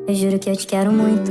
Eu juro que eu te quero muito.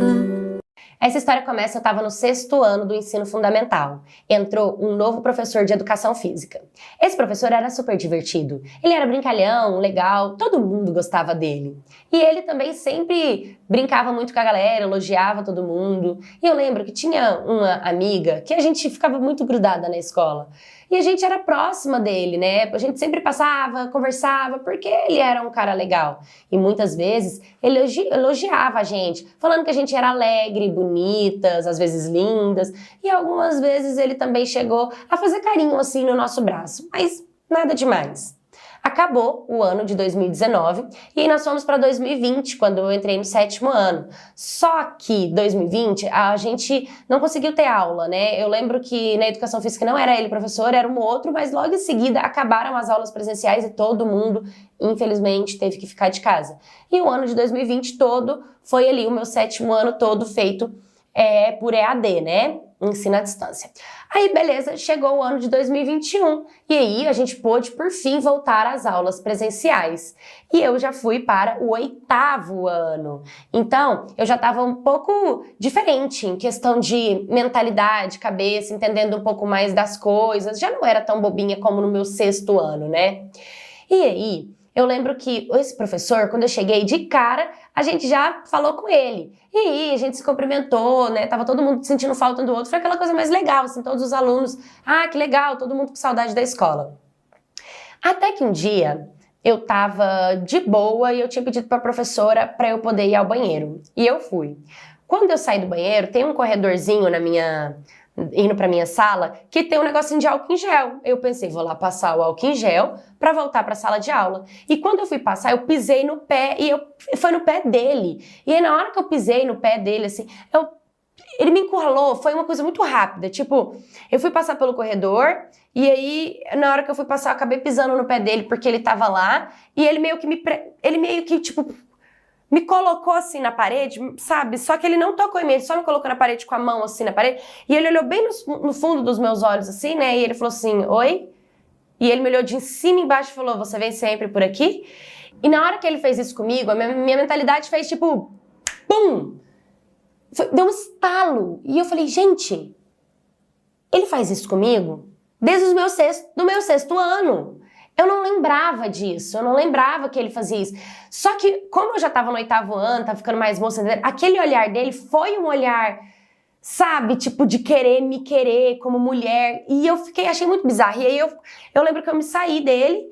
Essa história começa, eu estava no 6º ano do ensino fundamental. Entrou um novo professor de educação física. Esse professor era super divertido. Ele era brincalhão, legal, todo mundo gostava dele. E ele também sempre brincava muito com a galera, elogiava todo mundo. E eu lembro que tinha uma amiga que a gente ficava muito grudada na escola. E a gente era próxima dele, né? A gente sempre passava, conversava, porque ele era um cara legal. E muitas vezes ele elogiava a gente, falando que a gente era alegre, bonitas, às vezes lindas. E algumas vezes ele também chegou a fazer carinho assim no nosso braço, mas nada demais. Acabou o ano de 2019 e aí nós fomos para 2020, quando eu entrei no 7º ano. Só que 2020 a gente não conseguiu ter aula, né? Eu lembro que na educação física não era ele professor, era um outro, mas logo em seguida acabaram as aulas presenciais e todo mundo, infelizmente, teve que ficar de casa. E o ano de 2020 todo foi ali o meu 7º ano todo feito por EAD, né? Ensino à distância. Aí, beleza, chegou o ano de 2021 e aí a gente pôde, por fim, voltar às aulas presenciais. E eu já fui para o 8º ano. Então, eu já estava um pouco diferente em questão de mentalidade, cabeça, entendendo um pouco mais das coisas. Já não era tão bobinha como no meu 6º ano, né? E aí, eu lembro que esse professor, quando eu cheguei de cara, a gente já falou com ele. E aí, a gente se cumprimentou, né? Tava todo mundo sentindo falta um do outro. Foi aquela coisa mais legal, assim, todos os alunos. Ah, que legal, todo mundo com saudade da escola. Até que um dia, eu tava de boa e eu tinha pedido pra professora pra eu poder ir ao banheiro. E eu fui. Quando eu saí do banheiro, tem um corredorzinho indo pra minha sala, que tem um negocinho de álcool em gel. Eu pensei, vou lá passar o álcool em gel pra voltar pra sala de aula. E quando eu fui passar, eu pisei no pé e foi no pé dele. E aí, na hora que eu pisei no pé dele, assim, ele me encurralou, foi uma coisa muito rápida. Tipo, eu fui passar pelo corredor e aí, na hora que eu fui passar, eu acabei pisando no pé dele porque ele tava lá e ele meio que, tipo, me colocou assim na parede, sabe? Só que ele não tocou em mim, ele só me colocou na parede com a mão assim na parede. E ele olhou bem no fundo dos meus olhos assim, né? E ele falou assim, oi? E ele me olhou de cima e embaixo e falou, você vem sempre por aqui? E na hora que ele fez isso comigo, a minha mentalidade fez tipo, pum! Deu um estalo. E eu falei, gente, ele faz isso comigo desde do meu 6º ano. Eu não lembrava disso, eu não lembrava que ele fazia isso. Só que, como eu já tava no 8º ano, tava ficando mais moça, aquele olhar dele foi um olhar, sabe, tipo, de querer me querer como mulher. E eu achei muito bizarro. E aí eu lembro que eu me saí dele,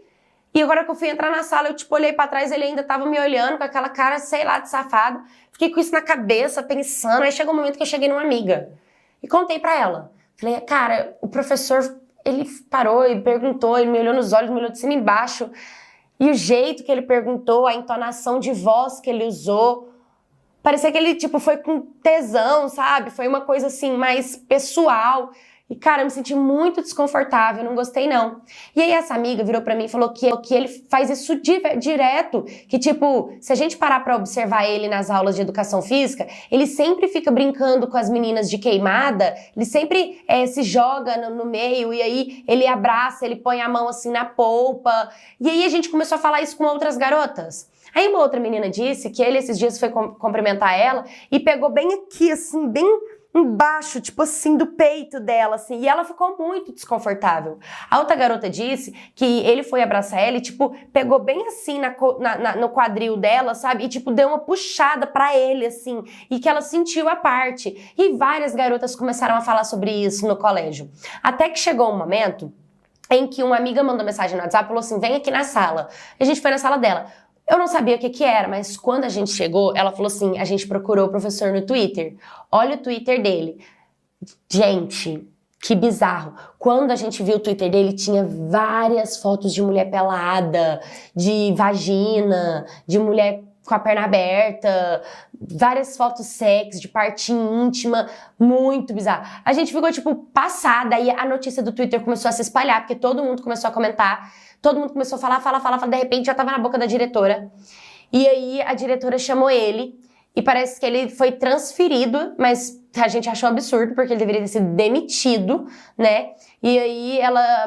e agora que eu fui entrar na sala, eu, tipo, olhei pra trás, ele ainda tava me olhando com aquela cara, sei lá, de safado. Fiquei com isso na cabeça, pensando. Aí chegou um momento que eu cheguei numa amiga e contei pra ela. Falei, cara, o professor, ele parou e perguntou, ele me olhou nos olhos, me olhou de cima e embaixo. E o jeito que ele perguntou, a entonação de voz que ele usou, parecia que ele, tipo, foi com tesão, sabe? Foi uma coisa, assim, mais pessoal. E, cara, eu me senti muito desconfortável, não gostei, não. E aí essa amiga virou pra mim e falou que ele faz isso direto, que, tipo, se a gente parar pra observar ele nas aulas de educação física, ele sempre fica brincando com as meninas de queimada, ele sempre se joga no meio, e aí ele abraça, ele põe a mão, assim, na polpa. E aí a gente começou a falar isso com outras garotas. Aí uma outra menina disse que ele, esses dias, foi cumprimentar ela e pegou bem aqui, assim, bem embaixo, tipo assim, do peito dela, assim, e ela ficou muito desconfortável. A outra garota disse que ele foi abraçar ela e, tipo, pegou bem assim no quadril dela, sabe? E, tipo, deu uma puxada pra ele, assim, e que ela sentiu a parte. E várias garotas começaram a falar sobre isso no colégio. Até que chegou um momento em que uma amiga mandou mensagem no WhatsApp e falou assim, vem aqui na sala. E a gente foi na sala dela. Eu não sabia o que era, mas quando a gente chegou, ela falou assim, a gente procurou o professor no Twitter. Olha o Twitter dele. Gente, que bizarro. Quando a gente viu o Twitter dele, tinha várias fotos de mulher pelada, de vagina, de mulher com a perna aberta, várias fotos sexy, de parte íntima, muito bizarro. A gente ficou, tipo, passada, e a notícia do Twitter começou a se espalhar, porque todo mundo começou a comentar, todo mundo começou a falar, de repente já tava na boca da diretora. E aí a diretora chamou ele, e parece que ele foi transferido, mas a gente achou absurdo, porque ele deveria ter sido demitido, né? E aí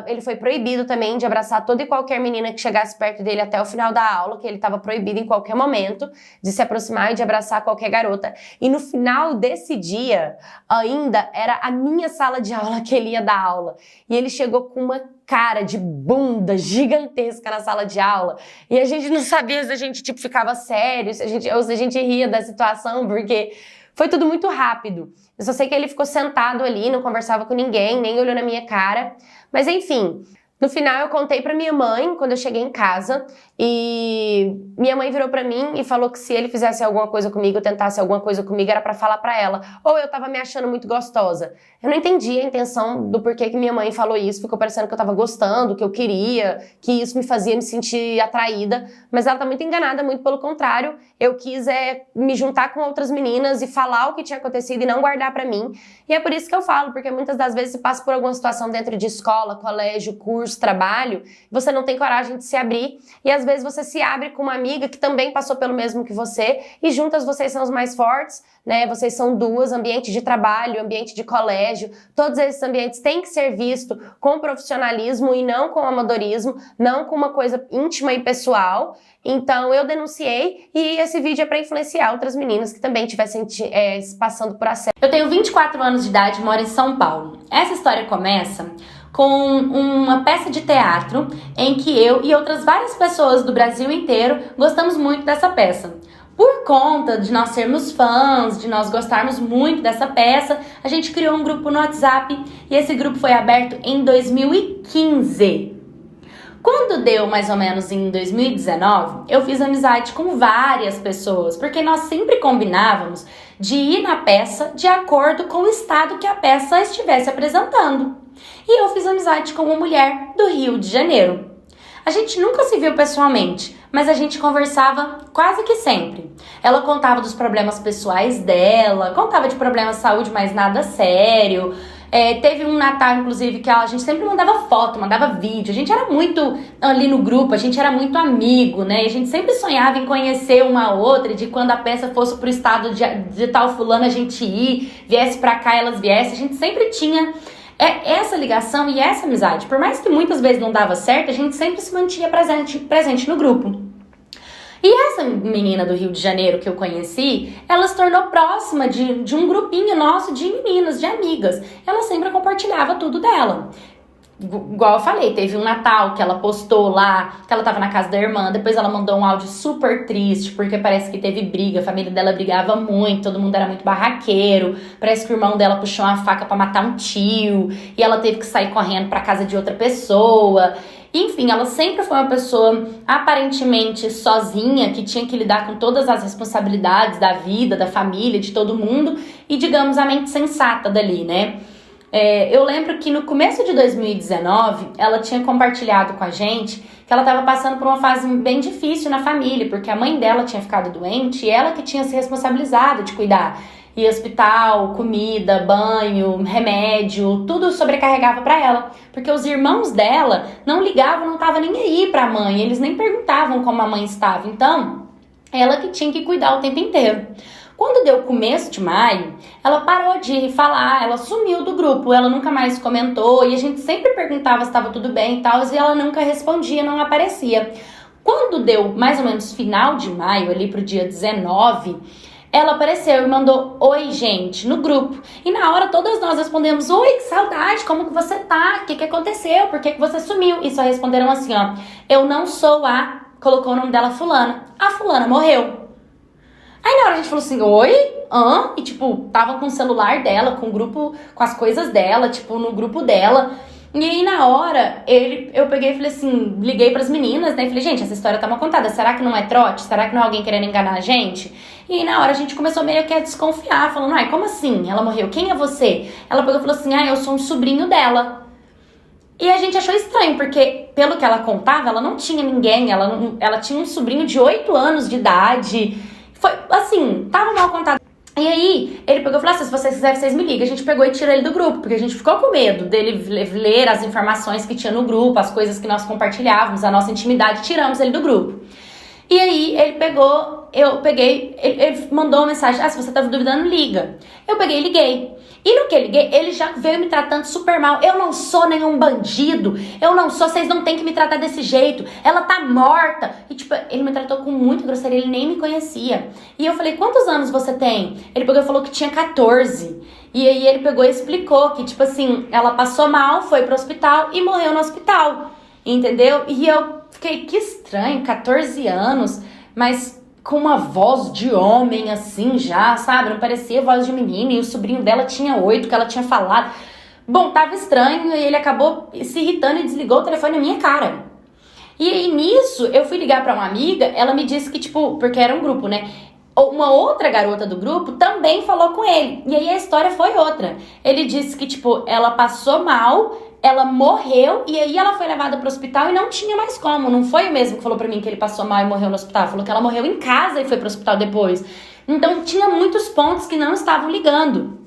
ele foi proibido também de abraçar toda e qualquer menina que chegasse perto dele até o final da aula, que ele estava proibido em qualquer momento de se aproximar e de abraçar qualquer garota. E no final desse dia, ainda era a minha sala de aula que ele ia dar aula. E ele chegou com uma cara de bunda gigantesca na sala de aula. E a gente não sabia se a gente, tipo, ficava sério, ou se a gente ria da situação, porque foi tudo muito rápido. Eu só sei que ele ficou sentado ali, não conversava com ninguém, nem olhou na minha cara. Mas enfim, no final eu contei pra minha mãe, quando eu cheguei em casa, e minha mãe virou pra mim e falou que se ele fizesse alguma coisa comigo, tentasse alguma coisa comigo, era pra falar pra ela. Ou eu tava me achando muito gostosa. Eu não entendi a intenção do porquê que minha mãe falou isso, ficou parecendo que eu tava gostando, que eu queria, que isso me fazia me sentir atraída, mas ela tá muito enganada, muito pelo contrário. Eu quis me juntar com outras meninas e falar o que tinha acontecido e não guardar pra mim. E é por isso que eu falo, porque muitas das vezes você passa por alguma situação dentro de escola, colégio, curso, trabalho, você não tem coragem de se abrir, e às vezes você se abre com uma amiga que também passou pelo mesmo que você, e juntas vocês são os mais fortes, né? Vocês são duas, ambiente de trabalho, ambiente de colégio, todos esses ambientes têm que ser vistos com profissionalismo e não com amadorismo, não com uma coisa íntima e pessoal. Então eu denunciei, e esse vídeo é para influenciar outras meninas que também estivessem passando por assédio. Eu tenho 24 anos de idade e moro em São Paulo. Essa história começa com uma peça de teatro em que eu e outras várias pessoas do Brasil inteiro gostamos muito dessa peça. Por conta de nós sermos fãs, de nós gostarmos muito dessa peça, a gente criou um grupo no WhatsApp, e esse grupo foi aberto em 2015. Quando deu mais ou menos em 2019, eu fiz amizade com várias pessoas, porque nós sempre combinávamos de ir na peça de acordo com o estado que a peça estivesse apresentando. E eu fiz amizade com uma mulher do Rio de Janeiro. A gente nunca se viu pessoalmente, mas a gente conversava quase que sempre. Ela contava dos problemas pessoais dela, contava de problemas de saúde, mas nada sério. Teve um Natal, inclusive, que a gente sempre mandava foto, mandava vídeo. A gente era muito ali no grupo, a gente era muito amigo, né? A gente sempre sonhava em conhecer uma outra, de quando a peça fosse pro estado de tal fulano a gente ir, viesse pra cá, elas viessem. A gente sempre tinha essa ligação e essa amizade. Por mais que muitas vezes não dava certo, a gente sempre se mantinha presente no grupo. E essa menina do Rio de Janeiro que eu conheci, ela se tornou próxima de um grupinho nosso de meninas, de amigas. Ela sempre compartilhava tudo dela. Igual eu falei, teve um Natal que ela postou lá, que ela tava na casa da irmã, depois ela mandou um áudio super triste, porque parece que teve briga, a família dela brigava muito, todo mundo era muito barraqueiro, parece que o irmão dela puxou uma faca pra matar um tio, e ela teve que sair correndo pra casa de outra pessoa. Enfim, ela sempre foi uma pessoa aparentemente sozinha, que tinha que lidar com todas as responsabilidades da vida, da família, de todo mundo, e digamos, a mente sensata dali, né? Eu lembro que no começo de 2019, ela tinha compartilhado com a gente que ela estava passando por uma fase bem difícil na família, porque a mãe dela tinha ficado doente e ela que tinha se responsabilizado de cuidar. E hospital, comida, banho, remédio, tudo sobrecarregava para ela. Porque os irmãos dela não ligavam, não estavam nem aí para a mãe, eles nem perguntavam como a mãe estava. Então, ela que tinha que cuidar o tempo inteiro. Quando deu começo de maio, ela parou de falar, ela sumiu do grupo, ela nunca mais comentou, e a gente sempre perguntava se estava tudo bem e tal, e ela nunca respondia, não aparecia. Quando deu mais ou menos final de maio, ali pro dia 19, ela apareceu e mandou "Oi, gente", no grupo. E na hora todas nós respondemos: "Oi, que saudade, como que você tá? O que aconteceu? Por que você sumiu?" E só responderam assim, ó: "Eu não sou a..." Colocou o nome dela fulana. "A fulana morreu." Aí na hora a gente falou assim: "Oi? Hã?" E tipo, tava com o celular dela, com o grupo, com as coisas dela, tipo, no grupo dela. E aí na hora, eu peguei e falei assim, liguei pras meninas, né? E falei: "Gente, essa história tá mal contada, será que não é trote? Será que não é alguém querendo enganar a gente?" E aí na hora a gente começou meio que a desconfiar, falando: "Ai, como assim? Ela morreu? Quem é você?" Ela pegou e falou assim: "Ah, eu sou um sobrinho dela." E a gente achou estranho, porque pelo que ela contava, ela não tinha ninguém, ela tinha um sobrinho de 8 anos de idade. Foi assim, tava mal contado. E aí, ele pegou e falou assim: "Se vocês quiserem, vocês me ligam." A gente pegou e tirou ele do grupo, porque a gente ficou com medo dele ler as informações que tinha no grupo, as coisas que nós compartilhávamos, a nossa intimidade, tiramos ele do grupo. E aí, ele mandou uma mensagem: "Ah, se você tá duvidando, liga." Eu peguei e liguei. E no que eu liguei, ele já veio me tratando super mal. Eu não sou nenhum bandido. Eu não sou, vocês não têm que me tratar desse jeito. Ela tá morta. E tipo, ele me tratou com muita grosseria, ele nem me conhecia. E eu falei, quantos anos você tem? Ele pegou e falou que tinha 14. E aí ele pegou e explicou que, tipo assim, ela passou mal, foi pro hospital e morreu no hospital. Entendeu? E eu fiquei, que estranho, 14 anos, mas com uma voz de homem, assim, já, sabe? Não parecia voz de menino. E o sobrinho dela tinha 8, que ela tinha falado. Bom, tava estranho e ele acabou se irritando e desligou o telefone na minha cara. E aí, nisso, eu fui ligar pra uma amiga, ela me disse que, tipo, porque era um grupo, né? Uma outra garota do grupo também falou com ele. E aí a história foi outra. Ele disse que, tipo, ela passou mal, ela morreu e aí ela foi levada pro hospital e não tinha mais como. Não foi o mesmo que falou pra mim que ele passou mal e morreu no hospital. Falou que ela morreu em casa e foi pro hospital depois. Então tinha muitos pontos que não estavam ligando.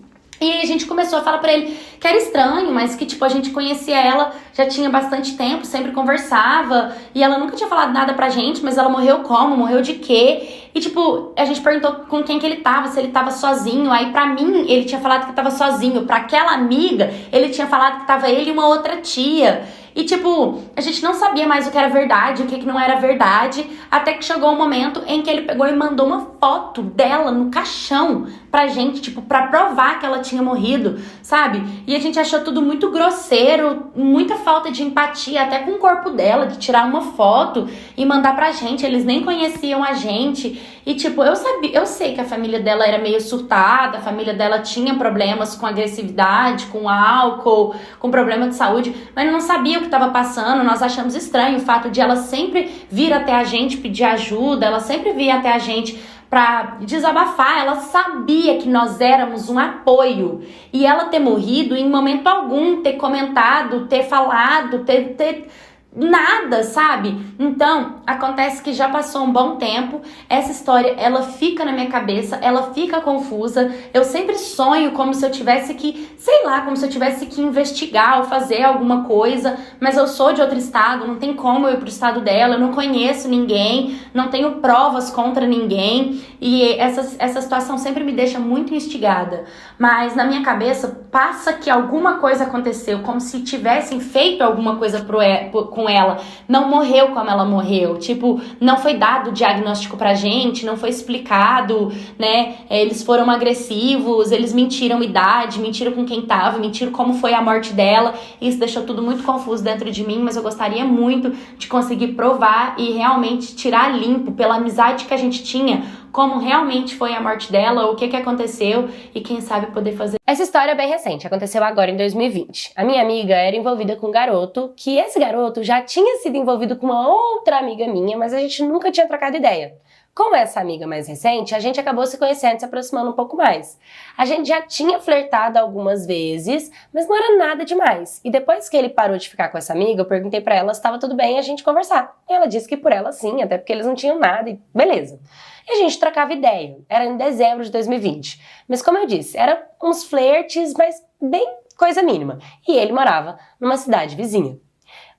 E aí a gente começou a falar pra ele que era estranho, mas que, tipo, a gente conhecia ela já tinha bastante tempo, sempre conversava, e ela nunca tinha falado nada pra gente, mas ela morreu como? Morreu de quê? E, tipo, a gente perguntou com quem que ele tava, se ele tava sozinho. Aí, pra mim, ele tinha falado que tava sozinho. Pra aquela amiga, ele tinha falado que tava ele e uma outra tia. E, tipo, a gente não sabia mais o que era verdade, o que não era verdade, até que chegou um momento em que ele pegou e mandou uma foto dela no caixão pra gente, tipo, pra provar que ela tinha morrido, sabe? E a gente achou tudo muito grosseiro, muita falta de empatia, até com o corpo dela, de tirar uma foto e mandar pra gente. Eles nem conheciam a gente. E, tipo, eu sei que a família dela era meio surtada, a família dela tinha problemas com agressividade, com álcool, com problema de saúde, mas eu não sabia o que estava passando. Nós achamos estranho o fato de ela sempre vir até a gente pedir ajuda, ela sempre vir até a gente pra desabafar. Ela sabia que nós éramos um apoio. E ela ter morrido em momento algum, ter comentado, ter falado, ter nada, sabe? Então, acontece que já passou um bom tempo, essa história, ela fica na minha cabeça, ela fica confusa, eu sempre sonho como se eu tivesse que, sei lá, como se eu tivesse que investigar ou fazer alguma coisa, mas eu sou de outro estado, não tem como eu ir pro estado dela, eu não conheço ninguém, não tenho provas contra ninguém, e essa situação sempre me deixa muito instigada, mas na minha cabeça passa que alguma coisa aconteceu, como se tivessem feito alguma coisa com ela, não morreu como ela morreu, tipo, não foi dado diagnóstico pra gente, não foi explicado, né, eles foram agressivos, eles mentiram idade, mentiram com quem tava, mentiram como foi a morte dela, isso deixou tudo muito confuso dentro de mim, mas eu gostaria muito de conseguir provar e realmente tirar limpo pela amizade que a gente tinha, como realmente foi a morte dela, o que aconteceu e quem sabe poder fazer. Essa história é bem recente, aconteceu agora em 2020. A minha amiga era envolvida com um garoto, que esse garoto já tinha sido envolvido com uma outra amiga minha, mas a gente nunca tinha trocado ideia. Com essa amiga mais recente, a gente acabou se conhecendo, se aproximando um pouco mais. A gente já tinha flertado algumas vezes, mas não era nada demais. E depois que ele parou de ficar com essa amiga, eu perguntei pra ela se estava tudo bem a gente conversar. E ela disse que por ela sim, até porque eles não tinham nada e beleza. E a gente trocava ideia, era em dezembro de 2020. Mas como eu disse, eram uns flertes, mas bem coisa mínima. E ele morava numa cidade vizinha.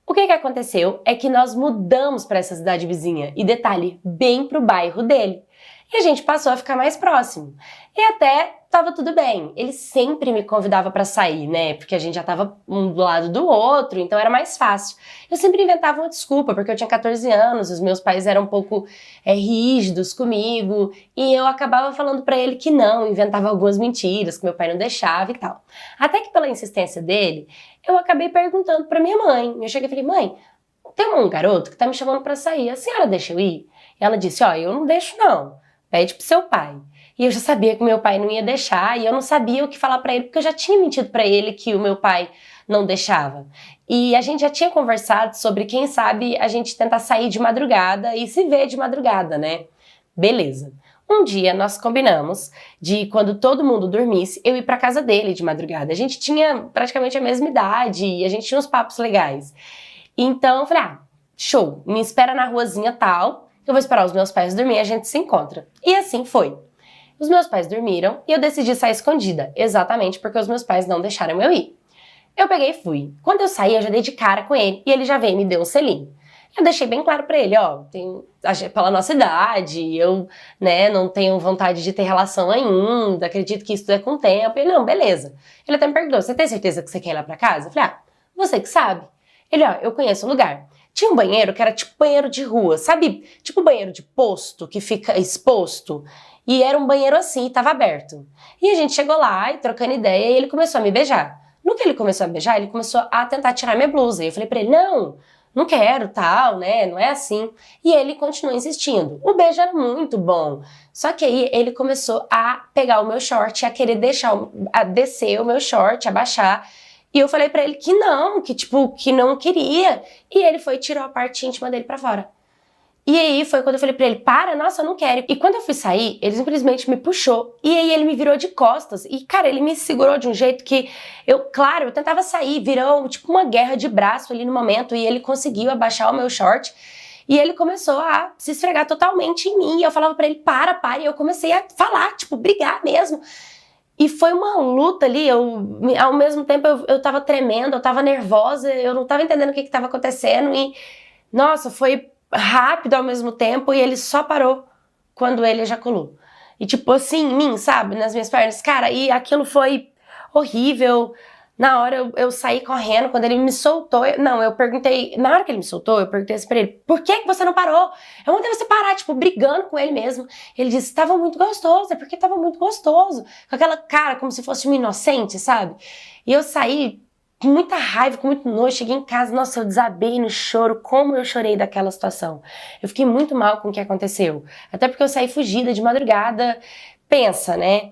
O que aconteceu é que nós mudamos para essa cidade vizinha, e detalhe, bem pro bairro dele. E a gente passou a ficar mais próximo. E até tava tudo bem. Ele sempre me convidava pra sair, né? Porque a gente já tava um do lado do outro, então era mais fácil. Eu sempre inventava uma desculpa, porque eu tinha 14 anos, os meus pais eram um pouco rígidos comigo, e eu acabava falando pra ele que não, inventava algumas mentiras, que meu pai não deixava e tal. Até que pela insistência dele, eu acabei perguntando pra minha mãe. Eu cheguei e falei, mãe, tem um garoto que tá me chamando pra sair, a senhora deixa eu ir? E ela disse, ó, eu não deixo não, pede pro seu pai. E eu já sabia que meu pai não ia deixar, e eu não sabia o que falar pra ele, porque eu já tinha mentido pra ele que o meu pai não deixava. E a gente já tinha conversado sobre, quem sabe, a gente tentar sair de madrugada e se ver de madrugada, né? Beleza. Um dia nós combinamos de, quando todo mundo dormisse, eu ir pra casa dele de madrugada. A gente tinha praticamente a mesma idade e a gente tinha uns papos legais. Então eu falei, show, me espera na ruazinha tal, eu vou esperar os meus pais dormir e a gente se encontra. E assim foi. Os meus pais dormiram e eu decidi sair escondida, exatamente porque os meus pais não deixaram eu ir. Eu peguei e fui. Quando eu saí, eu já dei de cara com ele e ele já veio e me deu um selinho. Eu deixei bem claro pra ele, ó, pela nossa idade, eu, né, não tenho vontade de ter relação ainda, acredito que isso é com o tempo. Ele, não, beleza. Ele até me perguntou, você tem certeza que você quer ir lá pra casa? Eu falei, você que sabe. Ele, ó, eu conheço um lugar. Tinha um banheiro que era tipo banheiro de rua, sabe? Tipo banheiro de posto que fica exposto. E era um banheiro assim, tava aberto. E a gente chegou lá e trocando ideia e ele começou a me beijar. No que ele começou a beijar, ele começou a tentar tirar minha blusa. E eu falei pra ele, não quero, tal, né? Não é assim. E ele continuou insistindo. O beijo era muito bom. Só que aí ele começou a pegar o meu short, a querer a descer o meu short, abaixar. E eu falei pra ele que não, que não queria. E ele foi e tirou a parte íntima dele pra fora. E aí foi quando eu falei pra ele, nossa, eu não quero. E quando eu fui sair, ele simplesmente me puxou. E aí ele me virou de costas. E, cara, ele me segurou de um jeito que eu tentava sair. Virou tipo uma guerra de braço ali no momento. E ele conseguiu abaixar o meu short. E ele começou a se esfregar totalmente em mim. E eu falava pra ele, para. E eu comecei a falar, tipo, brigar mesmo. E foi uma luta ali, ao mesmo tempo eu tava tremendo, eu tava nervosa, eu não tava entendendo o que tava acontecendo e, nossa, foi rápido ao mesmo tempo e ele só parou quando ele ejaculou. E tipo assim, em mim, sabe, nas minhas pernas, cara, e aquilo foi horrível. Na hora eu saí correndo, quando ele me soltou, eu perguntei, na hora que ele me soltou, eu perguntei assim pra ele, por que você não parou? Eu mandei você parar, tipo, brigando com ele mesmo. Ele disse, tava muito gostoso, é porque tava muito gostoso. Com aquela cara, como se fosse um inocente, sabe? E eu saí com muita raiva, com muito nojo, cheguei em casa, nossa, eu desabei no choro, como eu chorei daquela situação. Eu fiquei muito mal com o que aconteceu. Até porque eu saí fugida de madrugada, pensa, né?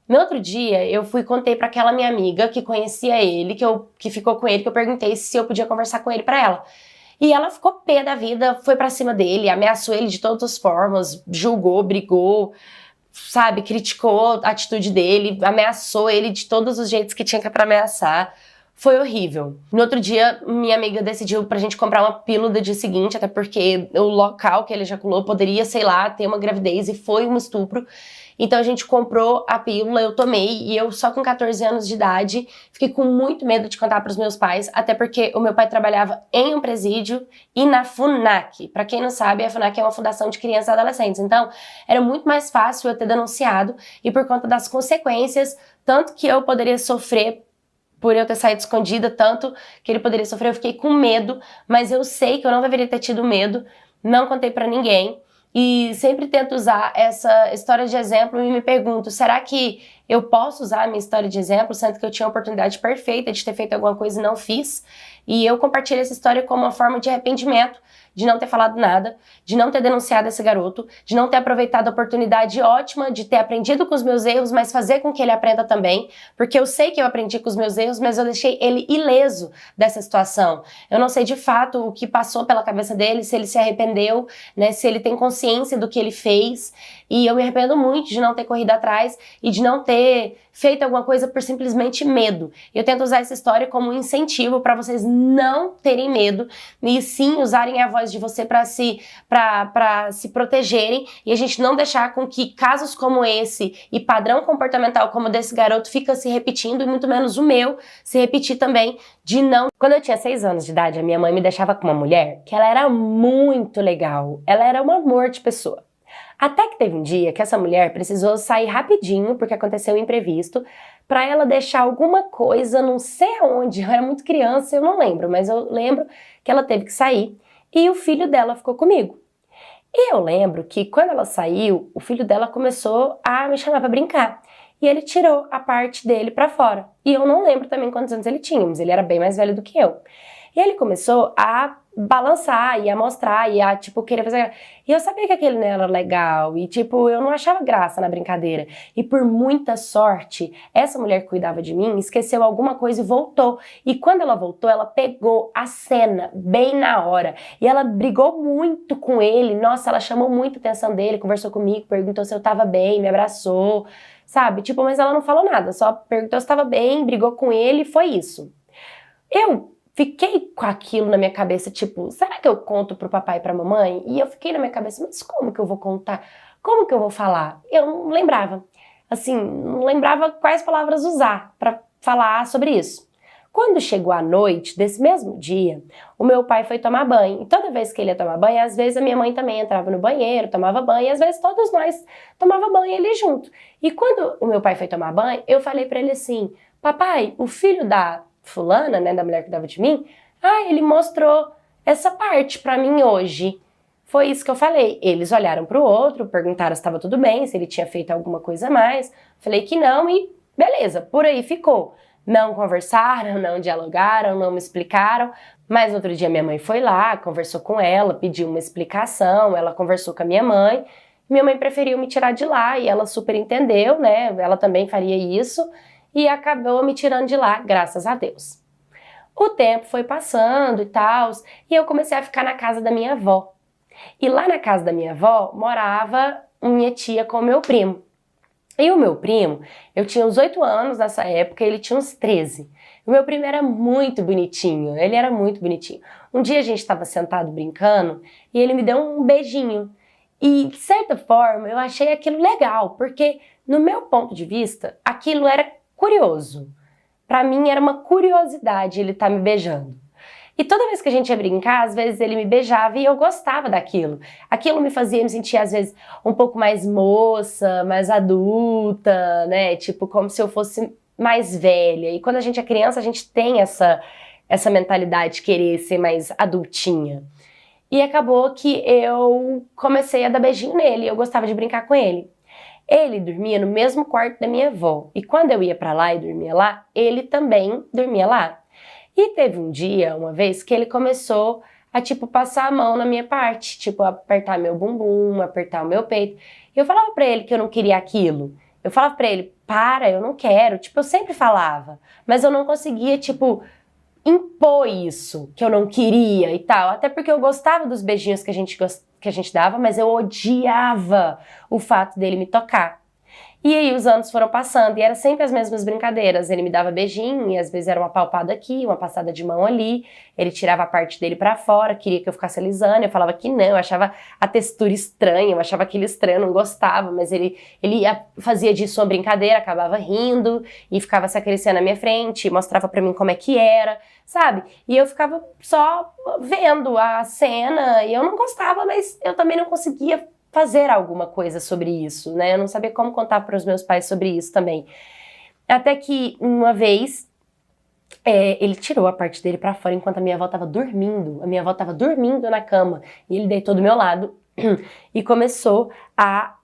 No outro dia, eu fui e contei pra aquela minha amiga que conhecia ele, que ficou com ele, que eu perguntei se eu podia conversar com ele pra ela. E ela ficou pé da vida, foi pra cima dele, ameaçou ele de todas as formas, julgou, brigou, sabe, criticou a atitude dele, ameaçou ele de todos os jeitos que tinha pra ameaçar. Foi horrível. No outro dia, minha amiga decidiu pra gente comprar uma pílula no dia seguinte, até porque o local que ele ejaculou poderia, sei lá, ter uma gravidez e foi um estupro. Então a gente comprou a pílula, eu tomei e eu só com 14 anos de idade fiquei com muito medo de contar para os meus pais, até porque o meu pai trabalhava em um presídio e na FUNAC. Para quem não sabe, a FUNAC é uma fundação de crianças e adolescentes. Então era muito mais fácil eu ter denunciado e por conta das consequências, tanto que eu poderia sofrer por eu ter saído escondida, tanto que ele poderia sofrer, eu fiquei com medo, mas eu sei que eu não deveria ter tido medo, não contei para ninguém. E sempre tento usar essa história de exemplo e me pergunto, será que eu posso usar a minha história de exemplo, sendo que eu tinha a oportunidade perfeita de ter feito alguma coisa e não fiz? E eu compartilho essa história como uma forma de arrependimento, de não ter falado nada, de não ter denunciado esse garoto, de não ter aproveitado a oportunidade ótima de ter aprendido com os meus erros, mas fazer com que ele aprenda também, porque eu sei que eu aprendi com os meus erros, mas eu deixei ele ileso dessa situação. Eu não sei de fato o que passou pela cabeça dele, se ele se arrependeu, né, se ele tem consciência do que ele fez, e eu me arrependo muito de não ter corrido atrás e de não ter feito alguma coisa por simplesmente medo. Eu tento usar essa história como um incentivo para vocês não terem medo e sim usarem a voz de você para se protegerem e a gente não deixar com que casos como esse e padrão comportamental como o desse garoto fica se repetindo e muito menos o meu se repetir também de não... Quando eu tinha 6 anos de idade, a minha mãe me deixava com uma mulher que ela era muito legal, ela era um amor de pessoa. Até que teve um dia que essa mulher precisou sair rapidinho, porque aconteceu um imprevisto, para ela deixar alguma coisa, não sei aonde, eu era muito criança, eu não lembro, mas eu lembro que ela teve que sair e o filho dela ficou comigo. E eu lembro que quando ela saiu, o filho dela começou a me chamar para brincar. E ele tirou a parte dele para fora. E eu não lembro também quantos anos ele tinha, mas ele era bem mais velho do que eu. E ele começou a balançar e a mostrar e a, tipo, querer fazer... E eu sabia que aquele não era legal e, tipo, eu não achava graça na brincadeira. E por muita sorte, essa mulher que cuidava de mim esqueceu alguma coisa e voltou. E quando ela voltou, ela pegou a cena bem na hora. E ela brigou muito com ele. Nossa, ela chamou muito a atenção dele, conversou comigo, perguntou se eu tava bem, me abraçou, sabe? Tipo, mas ela não falou nada, só perguntou se tava bem, brigou com ele e foi isso. Eu fiquei com aquilo na minha cabeça, tipo, será que eu conto pro papai e pra mamãe? E eu fiquei na minha cabeça, mas como que eu vou contar? Como que eu vou falar? Eu não lembrava. Assim, não lembrava quais palavras usar pra falar sobre isso. Quando chegou a noite desse mesmo dia, o meu pai foi tomar banho. E toda vez que ele ia tomar banho, às vezes a minha mãe também entrava no banheiro, tomava banho, e às vezes todos nós tomava banho ali junto. E quando o meu pai foi tomar banho, eu falei pra ele assim: papai, o filho da fulana, né, da mulher que cuidava de mim, ele mostrou essa parte pra mim hoje. Foi isso que eu falei. Eles olharam pro outro, perguntaram se estava tudo bem, se ele tinha feito alguma coisa a mais. Falei que não e beleza, por aí ficou. Não conversaram, não dialogaram, não me explicaram. Mas outro dia minha mãe foi lá, conversou com ela, pediu uma explicação, ela conversou com a minha mãe. Minha mãe preferiu me tirar de lá e ela super entendeu, né? Ela também faria isso e acabou me tirando de lá, graças a Deus. O tempo foi passando e tal, e eu comecei a ficar na casa da minha avó. E lá na casa da minha avó morava minha tia com o meu primo. E o meu primo, eu tinha uns 8 anos nessa época, ele tinha uns 13. O meu primo era muito bonitinho, ele era muito bonitinho. Um dia a gente estava sentado brincando e ele me deu um beijinho. E, de certa forma, eu achei aquilo legal, porque, no meu ponto de vista, aquilo era curioso. Pra mim, era uma curiosidade ele estar me beijando. E toda vez que a gente ia brincar, às vezes ele me beijava e eu gostava daquilo. Aquilo me fazia me sentir, às vezes, um pouco mais moça, mais adulta, né? Tipo, como se eu fosse mais velha. E quando a gente é criança, a gente tem essa mentalidade de querer ser mais adultinha. E acabou que eu comecei a dar beijinho nele, eu gostava de brincar com ele. Ele dormia no mesmo quarto da minha avó. E quando eu ia pra lá e dormia lá, ele também dormia lá. E teve um dia, uma vez, que ele começou a, tipo, passar a mão na minha parte, tipo, apertar meu bumbum, apertar o meu peito. E eu falava pra ele que eu não queria aquilo. Eu falava pra ele, para, eu não quero. Tipo, eu sempre falava, mas eu não conseguia, tipo, impor isso, que eu não queria e tal. Até porque eu gostava dos beijinhos que a gente dava, mas eu odiava o fato dele me tocar. E aí os anos foram passando e era sempre as mesmas brincadeiras. Ele me dava beijinho e às vezes era uma palpada aqui, uma passada de mão ali. Ele tirava a parte dele pra fora, queria que eu ficasse alisando. Eu falava que não, eu achava a textura estranha, eu achava aquilo estranho, eu não gostava. Mas ele fazia disso uma brincadeira, acabava rindo e ficava se acariciando na minha frente, mostrava pra mim como é que era, sabe? E eu ficava só vendo a cena e eu não gostava, mas eu também não conseguia fazer alguma coisa sobre isso, né? Eu não sabia como contar para os meus pais sobre isso também. Até que uma vez ele tirou a parte dele para fora enquanto a minha avó estava dormindo. A minha avó estava dormindo na cama e ele deitou do meu lado e começou a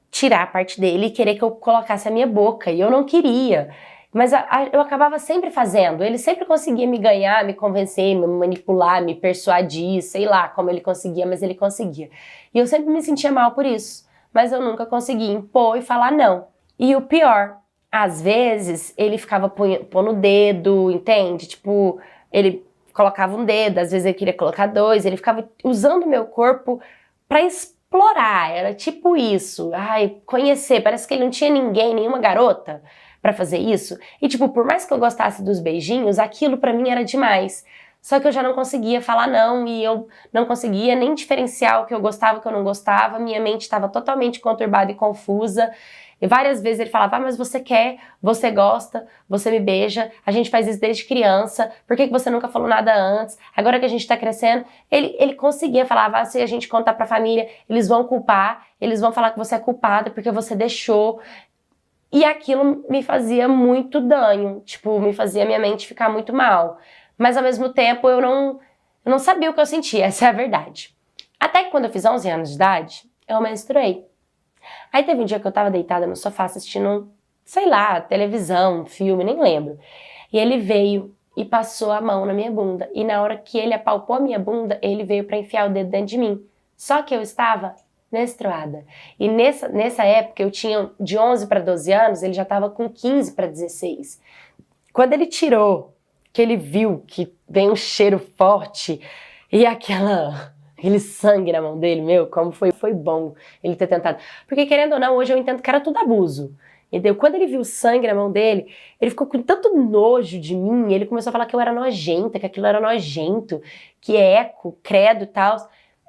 tirar a parte dele e querer que eu colocasse a minha boca. E eu não queria. Mas eu acabava sempre fazendo, ele sempre conseguia me ganhar, me convencer, me manipular, me persuadir, sei lá como ele conseguia, mas ele conseguia. E eu sempre me sentia mal por isso, mas eu nunca conseguia impor e falar não. E o pior, às vezes ele ficava pondo o dedo, entende? Tipo, ele colocava um dedo, às vezes ele queria colocar 2, ele ficava usando o meu corpo pra explorar, era tipo isso. Ai, conhecer, parece que ele não tinha ninguém, nenhuma garota pra fazer isso. E tipo, por mais que eu gostasse dos beijinhos, aquilo pra mim era demais. Só que eu já não conseguia falar não e eu não conseguia nem diferenciar o que eu gostava e o que eu não gostava. Minha mente estava totalmente conturbada e confusa. E várias vezes ele falava, mas você quer, você gosta, você me beija, a gente faz isso desde criança, por que você nunca falou nada antes? Agora que a gente tá crescendo, ele conseguia falar, se a gente contar pra família, eles vão culpar, eles vão falar que você é culpada porque você deixou. E aquilo me fazia muito dano, tipo, me fazia minha mente ficar muito mal. Mas ao mesmo tempo eu não sabia o que eu sentia, essa é a verdade. Até que quando eu fiz 11 anos de idade, eu menstruei. Aí teve um dia que eu tava deitada no sofá assistindo, sei lá, televisão, filme, nem lembro. E ele veio e passou a mão na minha bunda. E na hora que ele apalpou a minha bunda, ele veio pra enfiar o dedo dentro de mim. Só que eu estava menstruada. E nessa época eu tinha de 11 para 12 anos, ele já estava com 15 para 16. Quando ele tirou, que ele viu que vem um cheiro forte e aquele sangue na mão dele, meu, como foi bom ele ter tentado. Porque querendo ou não, hoje eu entendo que era tudo abuso. Entendeu? Quando ele viu o sangue na mão dele, ele ficou com tanto nojo de mim, ele começou a falar que eu era nojenta, que aquilo era nojento, que eco, credo e tal.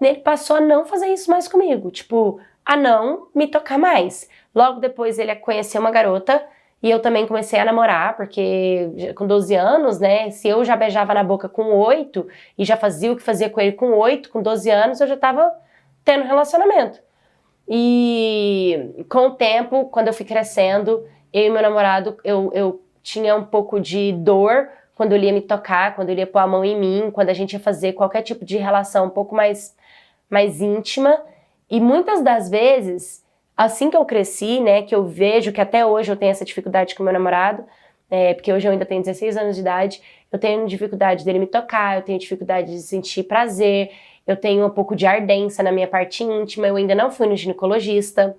Ele passou a não fazer isso mais comigo, tipo, a não me tocar mais. Logo depois ele conheceu uma garota E eu também comecei a namorar, porque com 12 anos, né, se eu já beijava na boca com 8 e já fazia o que fazia com ele com 8, com 12 anos, eu já tava tendo relacionamento. E com o tempo, quando eu fui crescendo, eu e meu namorado, eu tinha um pouco de dor quando ele ia me tocar, quando ele ia pôr a mão em mim, quando a gente ia fazer qualquer tipo de relação um pouco mais íntima. E muitas das vezes, assim que eu cresci, né, que eu vejo que até hoje eu tenho essa dificuldade com meu namorado, porque hoje eu ainda tenho 16 anos de idade, eu tenho dificuldade dele me tocar, eu tenho dificuldade de sentir prazer, eu tenho um pouco de ardência na minha parte íntima, eu ainda não fui no ginecologista,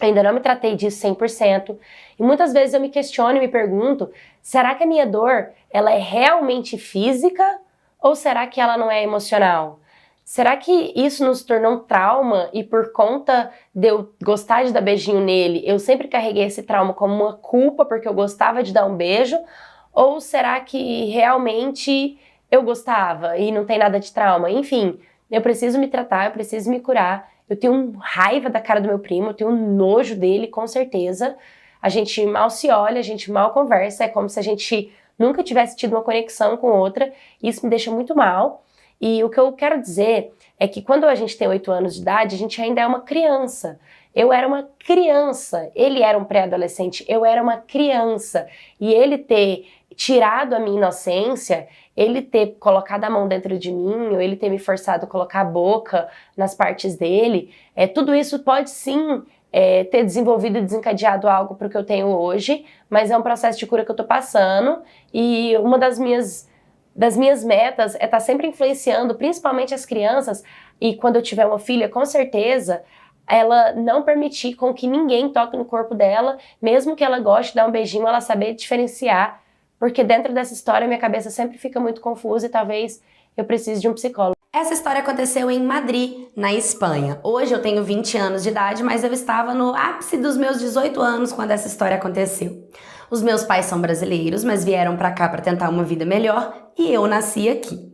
ainda não me tratei disso 100%. E muitas vezes eu me questiono e me pergunto, será que a minha dor, ela é realmente física ou será que ela não é emocional? Será que isso nos tornou um trauma e por conta de eu gostar de dar beijinho nele, eu sempre carreguei esse trauma como uma culpa porque eu gostava de dar um beijo? Ou será que realmente eu gostava e não tem nada de trauma? Enfim, eu preciso me tratar, eu preciso me curar. Eu tenho raiva da cara do meu primo, eu tenho nojo dele, com certeza. A gente mal se olha, a gente mal conversa, é como se a gente nunca tivesse tido uma conexão com outra. Isso me deixa muito mal. E o que eu quero dizer é que quando a gente tem 8 anos de idade, a gente ainda é uma criança. Eu era uma criança, ele era um pré-adolescente, eu era uma criança. E ele ter tirado a minha inocência, ele ter colocado a mão dentro de mim, ou ele ter me forçado a colocar a boca nas partes dele, tudo isso pode sim ter desenvolvido e desencadeado algo para o que eu tenho hoje, mas é um processo de cura que eu tô passando, e uma das minhas metas é estar sempre influenciando, principalmente as crianças, e quando eu tiver uma filha, com certeza, ela não permitir com que ninguém toque no corpo dela, mesmo que ela goste de dar um beijinho, ela saber diferenciar, porque dentro dessa história minha cabeça sempre fica muito confusa e talvez eu precise de um psicólogo. Essa história aconteceu em Madrid, na Espanha. Hoje eu tenho 20 anos de idade, mas eu estava no ápice dos meus 18 anos quando essa história aconteceu. Os meus pais são brasileiros, mas vieram pra cá para tentar uma vida melhor e eu nasci aqui.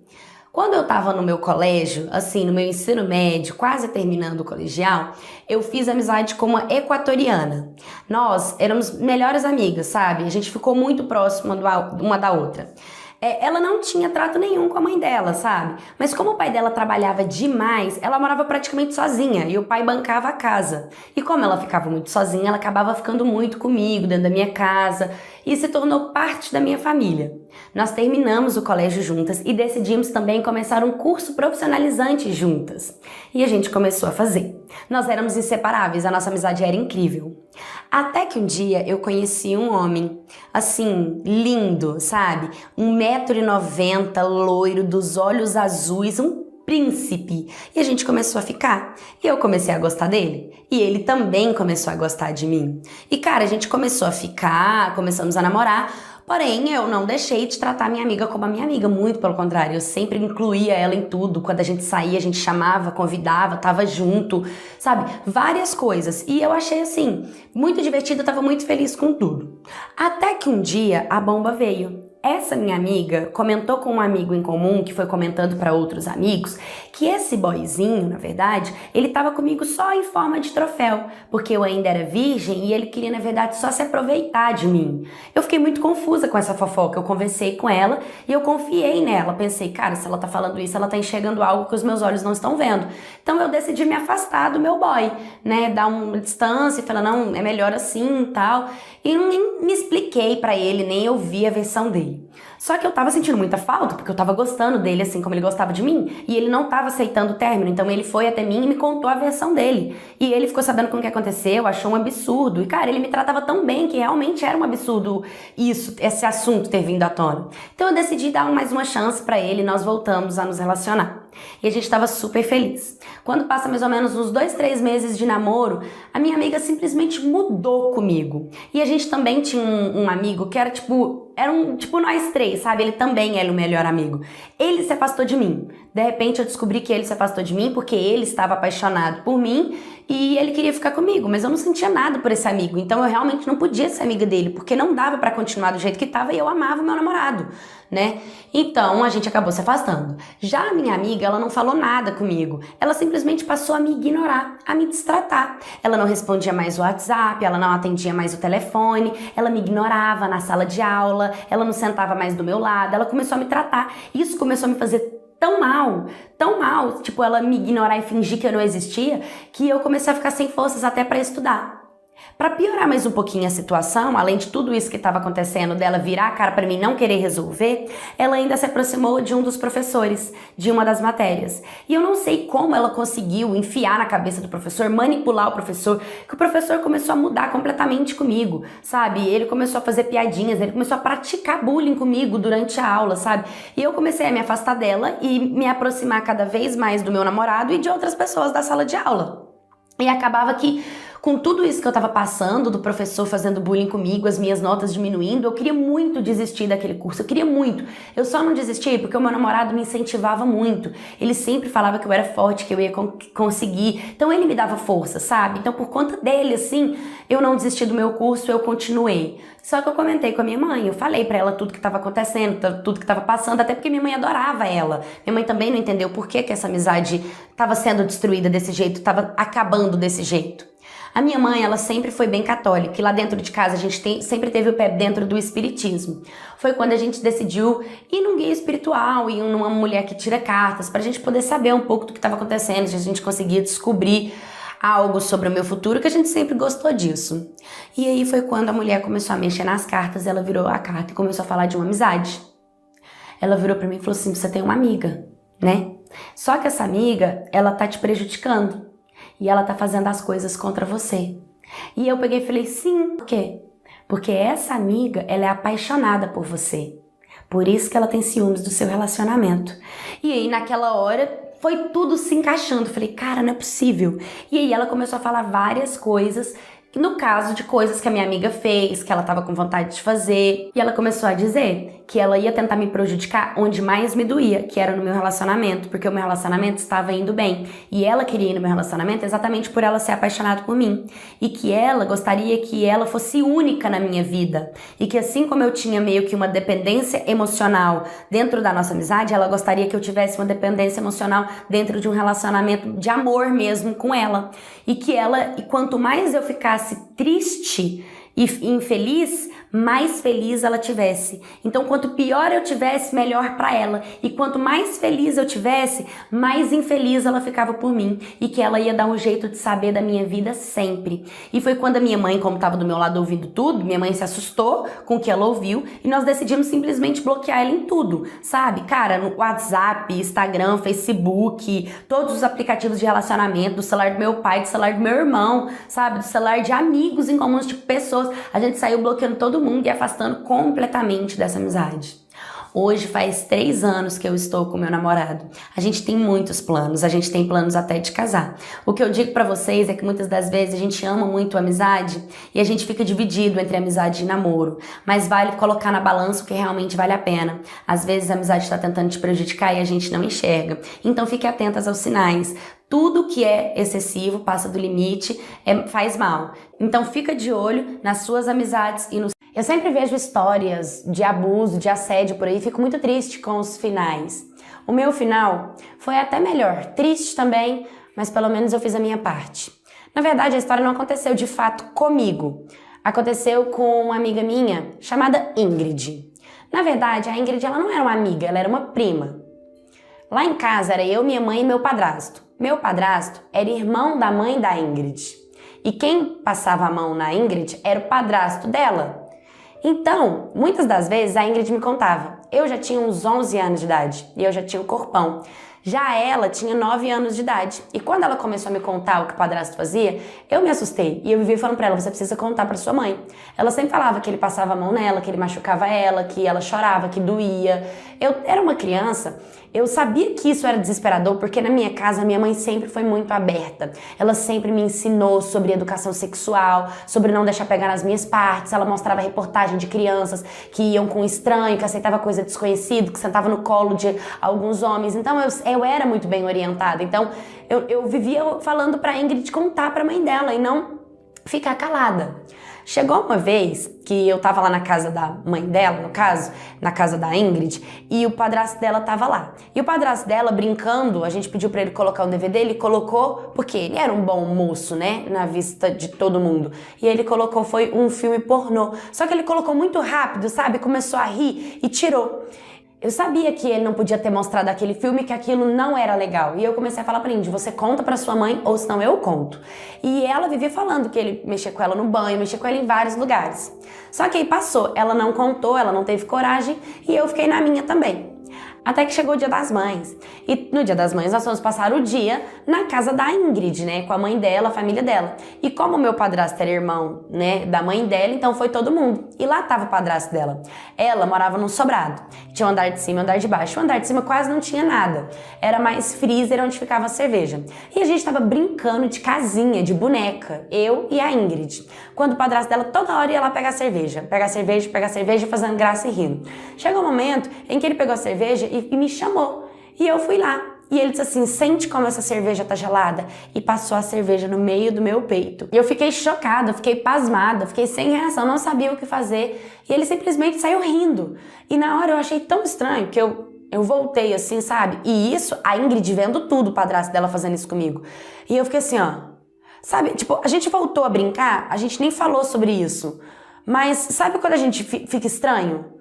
Quando eu tava no meu colégio, assim, no meu ensino médio, quase terminando o colegial, eu fiz amizade com uma equatoriana. Nós éramos melhores amigas, sabe? A gente ficou muito próxima uma da outra. Ela não tinha trato nenhum com a mãe dela, sabe? Mas como o pai dela trabalhava demais, ela morava praticamente sozinha e o pai bancava a casa. E como ela ficava muito sozinha, ela acabava ficando muito comigo, dentro da minha casa, e se tornou parte da minha família. Nós terminamos o colégio juntas e decidimos também começar um curso profissionalizante juntas. E a gente começou a fazer. Nós éramos inseparáveis, a nossa amizade era incrível. Até que um dia eu conheci um homem, assim, lindo, sabe? 1,90 m, loiro, dos olhos azuis, um príncipe. E a gente começou a ficar. E eu comecei a gostar dele. E ele também começou a gostar de mim. E, cara, a gente começou a ficar, começamos a namorar. Porém, eu não deixei de tratar minha amiga como a minha amiga, muito pelo contrário, eu sempre incluía ela em tudo, quando a gente saía, a gente chamava, convidava, tava junto, sabe, várias coisas, e eu achei assim, muito divertido, eu tava muito feliz com tudo. Até que um dia a bomba veio. Essa minha amiga comentou com um amigo em comum, que foi comentando para outros amigos, que esse boyzinho, na verdade, ele tava comigo só em forma de troféu, porque eu ainda era virgem e ele queria, na verdade, só se aproveitar de mim. Eu fiquei muito confusa com essa fofoca, eu conversei com ela e eu confiei nela. Pensei, cara, se ela tá falando isso, ela tá enxergando algo que os meus olhos não estão vendo. Então eu decidi me afastar do meu boy, né, dar uma distância e falar, não, é melhor assim e tal. E nem me expliquei pra ele, nem ouvi a versão dele. Só que eu tava sentindo muita falta, porque eu tava gostando dele assim como ele gostava de mim, e ele não tava aceitando o término, então ele foi até mim e me contou a versão dele. E ele ficou sabendo com o que aconteceu, achou um absurdo, e cara, ele me tratava tão bem que realmente era um absurdo isso, esse assunto ter vindo à tona. Então eu decidi dar mais uma chance pra ele e nós voltamos a nos relacionar. E a gente tava super feliz. Quando passa mais ou menos uns 2, 3 meses de namoro, a minha amiga simplesmente mudou comigo. E a gente também tinha um amigo que era tipo nós três, sabe? Ele também era o melhor amigo. Ele se afastou de mim. De repente eu descobri que ele se afastou de mim porque ele estava apaixonado por mim e ele queria ficar comigo, mas eu não sentia nada por esse amigo, então eu realmente não podia ser amiga dele, porque não dava pra continuar do jeito que tava e eu amava o meu namorado, né? Então a gente acabou se afastando. Já a minha amiga, ela não falou nada comigo, ela simplesmente passou a me ignorar, a me destratar. Ela não respondia mais o WhatsApp, ela não atendia mais o telefone, ela me ignorava na sala de aula, ela não sentava mais do meu lado, ela começou a me tratar. Isso começou a me fazer tão mal, tipo, ela me ignorar e fingir que eu não existia, que eu comecei a ficar sem forças até pra estudar. Pra piorar mais um pouquinho a situação, além de tudo isso que estava acontecendo, dela virar a cara pra mim não querer resolver, ela ainda se aproximou de um dos professores, de uma das matérias. E eu não sei como ela conseguiu enfiar na cabeça do professor, manipular o professor, que o professor começou a mudar completamente comigo, sabe? Ele começou a fazer piadinhas, ele começou a praticar bullying comigo durante a aula, sabe? E eu comecei a me afastar dela e me aproximar cada vez mais do meu namorado e de outras pessoas da sala de aula. E acabava que, com tudo isso que eu tava passando, do professor fazendo bullying comigo, as minhas notas diminuindo, eu queria muito desistir daquele curso, eu queria muito. Eu só não desisti porque o meu namorado me incentivava muito. Ele sempre falava que eu era forte, que eu ia conseguir. Então ele me dava força, sabe? Então por conta dele, assim, eu não desisti do meu curso, eu continuei. Só que eu comentei com a minha mãe, eu falei pra ela tudo que tava acontecendo, tudo que tava passando, até porque minha mãe adorava ela. Minha mãe também não entendeu por que essa amizade tava sendo destruída desse jeito, tava acabando desse jeito. A minha mãe, ela sempre foi bem católica e lá dentro de casa a gente sempre teve o pé dentro do espiritismo. Foi quando a gente decidiu ir num guia espiritual e numa mulher que tira cartas pra gente poder saber um pouco do que estava acontecendo, se a gente conseguia descobrir algo sobre o meu futuro, que a gente sempre gostou disso. E aí foi quando a mulher começou a mexer nas cartas, ela virou a carta e começou a falar de uma amizade. Ela virou pra mim e falou assim, você tem uma amiga, né? Só que essa amiga, ela tá te prejudicando. E ela tá fazendo as coisas contra você. E eu peguei e falei, sim, por quê? Porque essa amiga, ela é apaixonada por você. Por isso que ela tem ciúmes do seu relacionamento. E aí, naquela hora, foi tudo se encaixando. Eu falei, cara, não é possível. E aí ela começou a falar várias coisas, no caso de coisas que a minha amiga fez, que ela tava com vontade de fazer. E ela começou a dizer que ela ia tentar me prejudicar onde mais me doía, que era no meu relacionamento, porque o meu relacionamento estava indo bem. E ela queria ir no meu relacionamento exatamente por ela ser apaixonada por mim. E que ela gostaria que ela fosse única na minha vida. E que assim como eu tinha meio que uma dependência emocional dentro da nossa amizade, ela gostaria que eu tivesse uma dependência emocional dentro de um relacionamento de amor mesmo com ela. E que ela, e quanto mais eu ficasse triste e infeliz, mais feliz ela tivesse. Então, quanto pior eu tivesse, melhor pra ela. E quanto mais feliz eu tivesse, mais infeliz ela ficava por mim. E que ela ia dar um jeito de saber da minha vida sempre. E foi quando a minha mãe, como estava do meu lado ouvindo tudo, minha mãe se assustou com o que ela ouviu e nós decidimos simplesmente bloquear ela em tudo, sabe? Cara, no WhatsApp, Instagram, Facebook, todos os aplicativos de relacionamento, do celular do meu pai, do celular do meu irmão, sabe? Do celular de amigos em comuns, tipo pessoas. A gente saiu bloqueando todo mundo e afastando completamente dessa amizade. Hoje faz 3 anos que eu estou com meu namorado. A gente tem muitos planos, a gente tem planos até de casar. O que eu digo pra vocês é que muitas das vezes a gente ama muito a amizade e a gente fica dividido entre amizade e namoro. Mas vale colocar na balança o que realmente vale a pena. Às vezes a amizade está tentando te prejudicar e a gente não enxerga. Então fique atentas aos sinais. Tudo que é excessivo, passa do limite, faz mal. Então fica de olho nas suas amizades e nos... Eu sempre vejo histórias de abuso, de assédio por aí e fico muito triste com os finais. O meu final foi até melhor, triste também, mas pelo menos eu fiz a minha parte. Na verdade, a história não aconteceu de fato comigo. Aconteceu com uma amiga minha chamada Ingrid. Na verdade, a Ingrid ela não era uma amiga, ela era uma prima. Lá em casa era eu, minha mãe e meu padrasto. Meu padrasto era irmão da mãe da Ingrid. E quem passava a mão na Ingrid era o padrasto dela. Então, muitas das vezes a Ingrid me contava, eu já tinha uns 11 anos de idade e eu já tinha um corpão. Já ela tinha 9 anos de idade. E quando ela começou a me contar o que o padrasto fazia, eu me assustei. E eu vivia falando pra ela, você precisa contar pra sua mãe. Ela sempre falava que ele passava a mão nela, que ele machucava ela, que ela chorava, que doía. Eu era uma criança Eu sabia que isso era desesperador porque na minha casa minha mãe sempre foi muito aberta. Ela sempre me ensinou sobre educação sexual, sobre não deixar pegar nas minhas partes. Ela mostrava reportagem de crianças que iam com estranho, que aceitava coisa desconhecida, que sentava no colo de alguns homens. Então eu era muito bem orientada. Então eu vivia falando pra Ingrid contar pra mãe dela e não ficar calada. Chegou uma vez que eu tava lá na casa da mãe dela, no caso, na casa da Ingrid, e o padrasto dela tava lá. E o padrasto dela, brincando, a gente pediu pra ele colocar um DVD, ele colocou, porque ele era um bom moço, né, na vista de todo mundo. E ele colocou, foi um filme pornô. Só que ele colocou muito rápido, sabe? Começou a rir e tirou. Eu sabia que ele não podia ter mostrado aquele filme, que aquilo não era legal. E eu comecei a falar pra Indy, você conta pra sua mãe ou senão eu conto. E ela vivia falando que ele mexia com ela no banho, mexia com ela em vários lugares. Só que aí passou, ela não contou, ela não teve coragem e eu fiquei na minha também. Até que chegou o Dia das Mães. E no Dia das Mães nós fomos passar o dia na casa da Ingrid, né? Com a mãe dela, a família dela. E como o meu padrasto era irmão, né, da mãe dela, então foi todo mundo. E lá tava o padrasto dela. Ela morava num sobrado. Tinha um andar de cima e um andar de baixo. O andar de cima quase não tinha nada. Era mais freezer onde ficava a cerveja. E a gente tava brincando de casinha, de boneca. Eu e a Ingrid. Quando o padrasto dela toda hora ia lá pegar cerveja. Pegar cerveja, fazendo graça e rindo. Chegou um momento em que ele pegou a cerveja e me chamou. E eu fui lá. E ele disse assim, sente como essa cerveja tá gelada. E passou a cerveja no meio do meu peito. E eu fiquei chocada, fiquei pasmada, fiquei sem reação, não sabia o que fazer. E ele simplesmente saiu rindo. E na hora eu achei tão estranho que eu voltei assim, sabe? E isso, a Ingrid vendo tudo, o padrasto dela fazendo isso comigo. E eu fiquei assim, ó. Sabe, tipo, a gente voltou a brincar, a gente nem falou sobre isso. Mas sabe quando a gente fica estranho?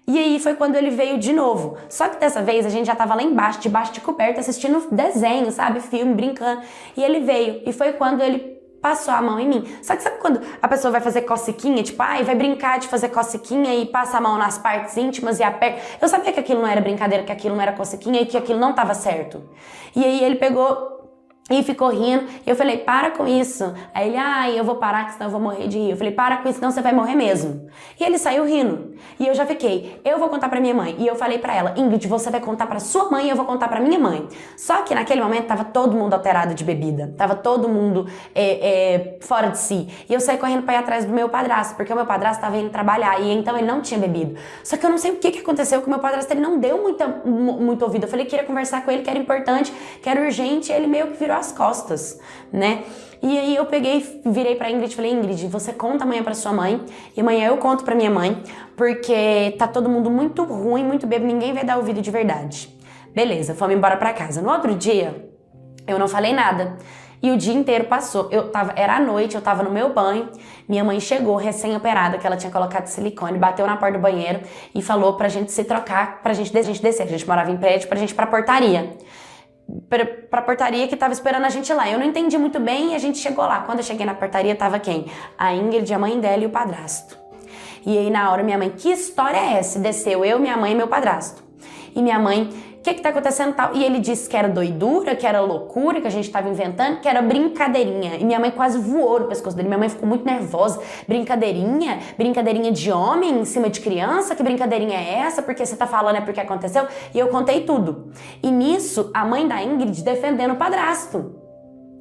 E aí foi quando ele veio de novo. Só que dessa vez a gente já tava lá embaixo, debaixo de coberta, assistindo desenho, sabe? Filme, brincando. E ele veio. E foi quando ele passou a mão em mim. Só que sabe quando a pessoa vai fazer cosquinha? Tipo, ai, vai brincar de fazer cosquinha e passa a mão nas partes íntimas e aperta. Eu sabia que aquilo não era brincadeira, que aquilo não era cosquinha e que aquilo não tava certo. E aí ele pegou e ficou rindo, e eu falei, para com isso. Aí ele, ai, eu vou parar, que senão eu vou morrer de rir. Eu falei, para com isso, senão você vai morrer mesmo. E ele saiu rindo. E eu já fiquei, eu vou contar pra minha mãe. E eu falei pra ela, Ingrid, você vai contar pra sua mãe e eu vou contar pra minha mãe. Só que naquele momento tava todo mundo alterado de bebida. Tava todo mundo fora de si. E eu saí correndo pra ir atrás do meu padrasto, porque o meu padrasto tava indo trabalhar, e então ele não tinha bebido. Só que eu não sei o que aconteceu com o meu padrasto, ele não deu muito ouvido. Eu falei que queria conversar com ele, que era importante, que era urgente, e ele meio que virou as costas, né? E aí eu peguei, virei pra Ingrid e falei, Ingrid, você conta amanhã pra sua mãe e amanhã eu conto pra minha mãe, porque tá todo mundo muito ruim, muito bêbado, ninguém vai dar ouvido de verdade. Beleza, fomos embora pra casa. No outro dia, eu não falei nada. E o dia inteiro passou. Era à noite, eu tava no meu banho, minha mãe chegou recém-operada, que ela tinha colocado silicone, bateu na porta do banheiro e falou pra gente se trocar, pra gente descer. A gente morava em prédio, pra gente ir pra portaria. Pra portaria que tava esperando a gente lá. Eu não entendi muito bem e a gente chegou lá. Quando eu cheguei na portaria, tava quem? A Ingrid, a mãe dela e o padrasto. E aí na hora minha mãe, que história é essa? Desceu eu, minha mãe e meu padrasto. E minha mãe, o que tá acontecendo tal? E ele disse que era doidura, que era loucura, que a gente tava inventando, que era brincadeirinha. E minha mãe quase voou no pescoço dele. Minha mãe ficou muito nervosa. Brincadeirinha? Brincadeirinha de homem em cima de criança? Que brincadeirinha é essa? Porque você tá falando é porque aconteceu? E eu contei tudo. E nisso, a mãe da Ingrid defendendo o padrasto.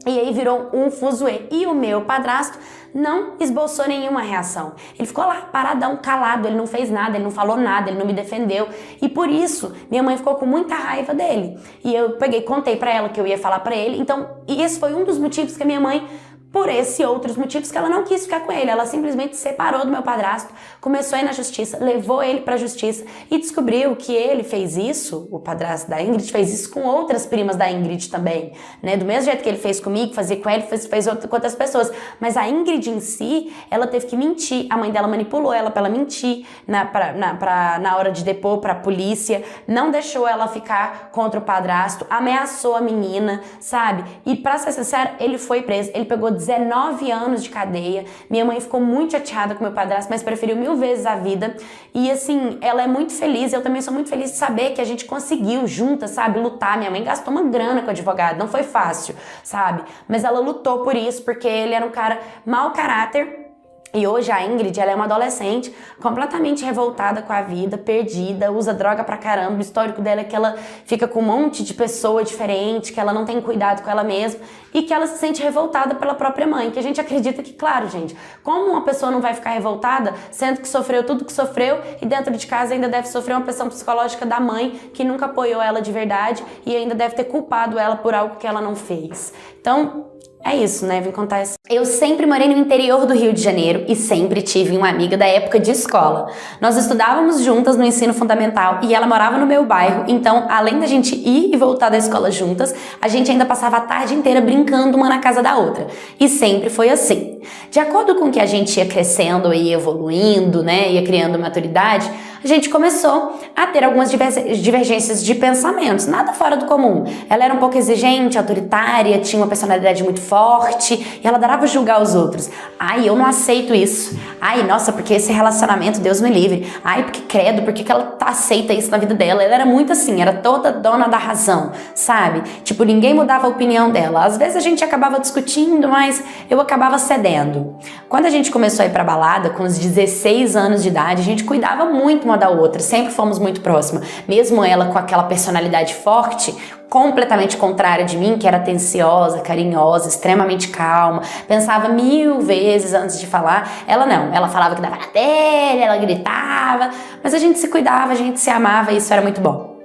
E aí virou um fuzuê. E o meu padrasto não esboçou nenhuma reação. Ele ficou lá paradão, calado, ele não fez nada, ele não falou nada, ele não me defendeu. E por isso, minha mãe ficou com muita raiva dele. E eu peguei, contei pra ela que eu ia falar pra ele. Então, e esse foi um dos motivos que a minha mãe, por esse e outros motivos, que ela não quis ficar com ele. Ela simplesmente separou do meu padrasto, começou a ir na justiça, levou ele pra justiça e descobriu que ele fez isso, o padrasto da Ingrid fez isso com outras primas da Ingrid também, né? Do mesmo jeito que ele fez comigo, fazia com ele, fez com outras pessoas. Mas a Ingrid em si, ela teve que mentir. A mãe dela manipulou ela pra ela mentir na hora de depor pra polícia, não deixou ela ficar contra o padrasto, ameaçou a menina, sabe? E pra ser sincera, ele foi preso, ele pegou 19 anos de cadeia. Minha mãe ficou muito chateada com meu padrasto, mas preferiu 1000 vezes a vida. E assim, ela é muito feliz, eu também sou muito feliz de saber que a gente conseguiu juntas, sabe, lutar. Minha mãe gastou uma grana com advogado, não foi fácil, sabe? Mas ela lutou por isso, porque ele era um cara mau caráter. E hoje a Ingrid, ela é uma adolescente completamente revoltada com a vida, perdida, usa droga pra caramba. O histórico dela é que ela fica com um monte de pessoa diferente, que ela não tem cuidado com ela mesma e que ela se sente revoltada pela própria mãe. Que a gente acredita que, claro, gente, como uma pessoa não vai ficar revoltada, sendo que sofreu tudo que sofreu e dentro de casa ainda deve sofrer uma pressão psicológica da mãe que nunca apoiou ela de verdade e ainda deve ter culpado ela por algo que ela não fez. Então, é isso, né? Vim contar isso. Eu sempre morei no interior do Rio de Janeiro e sempre tive uma amiga da época de escola. Nós estudávamos juntas no ensino fundamental e ela morava no meu bairro, então além da gente ir e voltar da escola juntas, a gente ainda passava a tarde inteira brincando uma na casa da outra. E sempre foi assim. De acordo com que a gente ia crescendo e evoluindo, né? Ia criando maturidade, a gente começou a ter algumas divergências de pensamentos, nada fora do comum. Ela era um pouco exigente, autoritária, tinha uma personalidade muito forte e ela adorava julgar os outros. Ai, eu não aceito isso. Ai, nossa, porque esse relacionamento, Deus me livre. Ai, porque credo, porque que ela aceita isso na vida dela? Ela era muito assim, era toda dona da razão, sabe? Tipo, ninguém mudava a opinião dela. Às vezes a gente acabava discutindo, mas eu acabava cedendo. Quando a gente começou a ir pra balada, com os 16 anos de idade, a gente cuidava muito uma da outra, sempre fomos muito próximas. Mesmo ela com aquela personalidade forte, completamente contrária de mim, que era atenciosa, carinhosa, extremamente calma, pensava 1000 vezes antes de falar. Ela não, ela falava que dava na telha, ela gritava, mas a gente se cuidava, a gente se amava e isso era muito bom.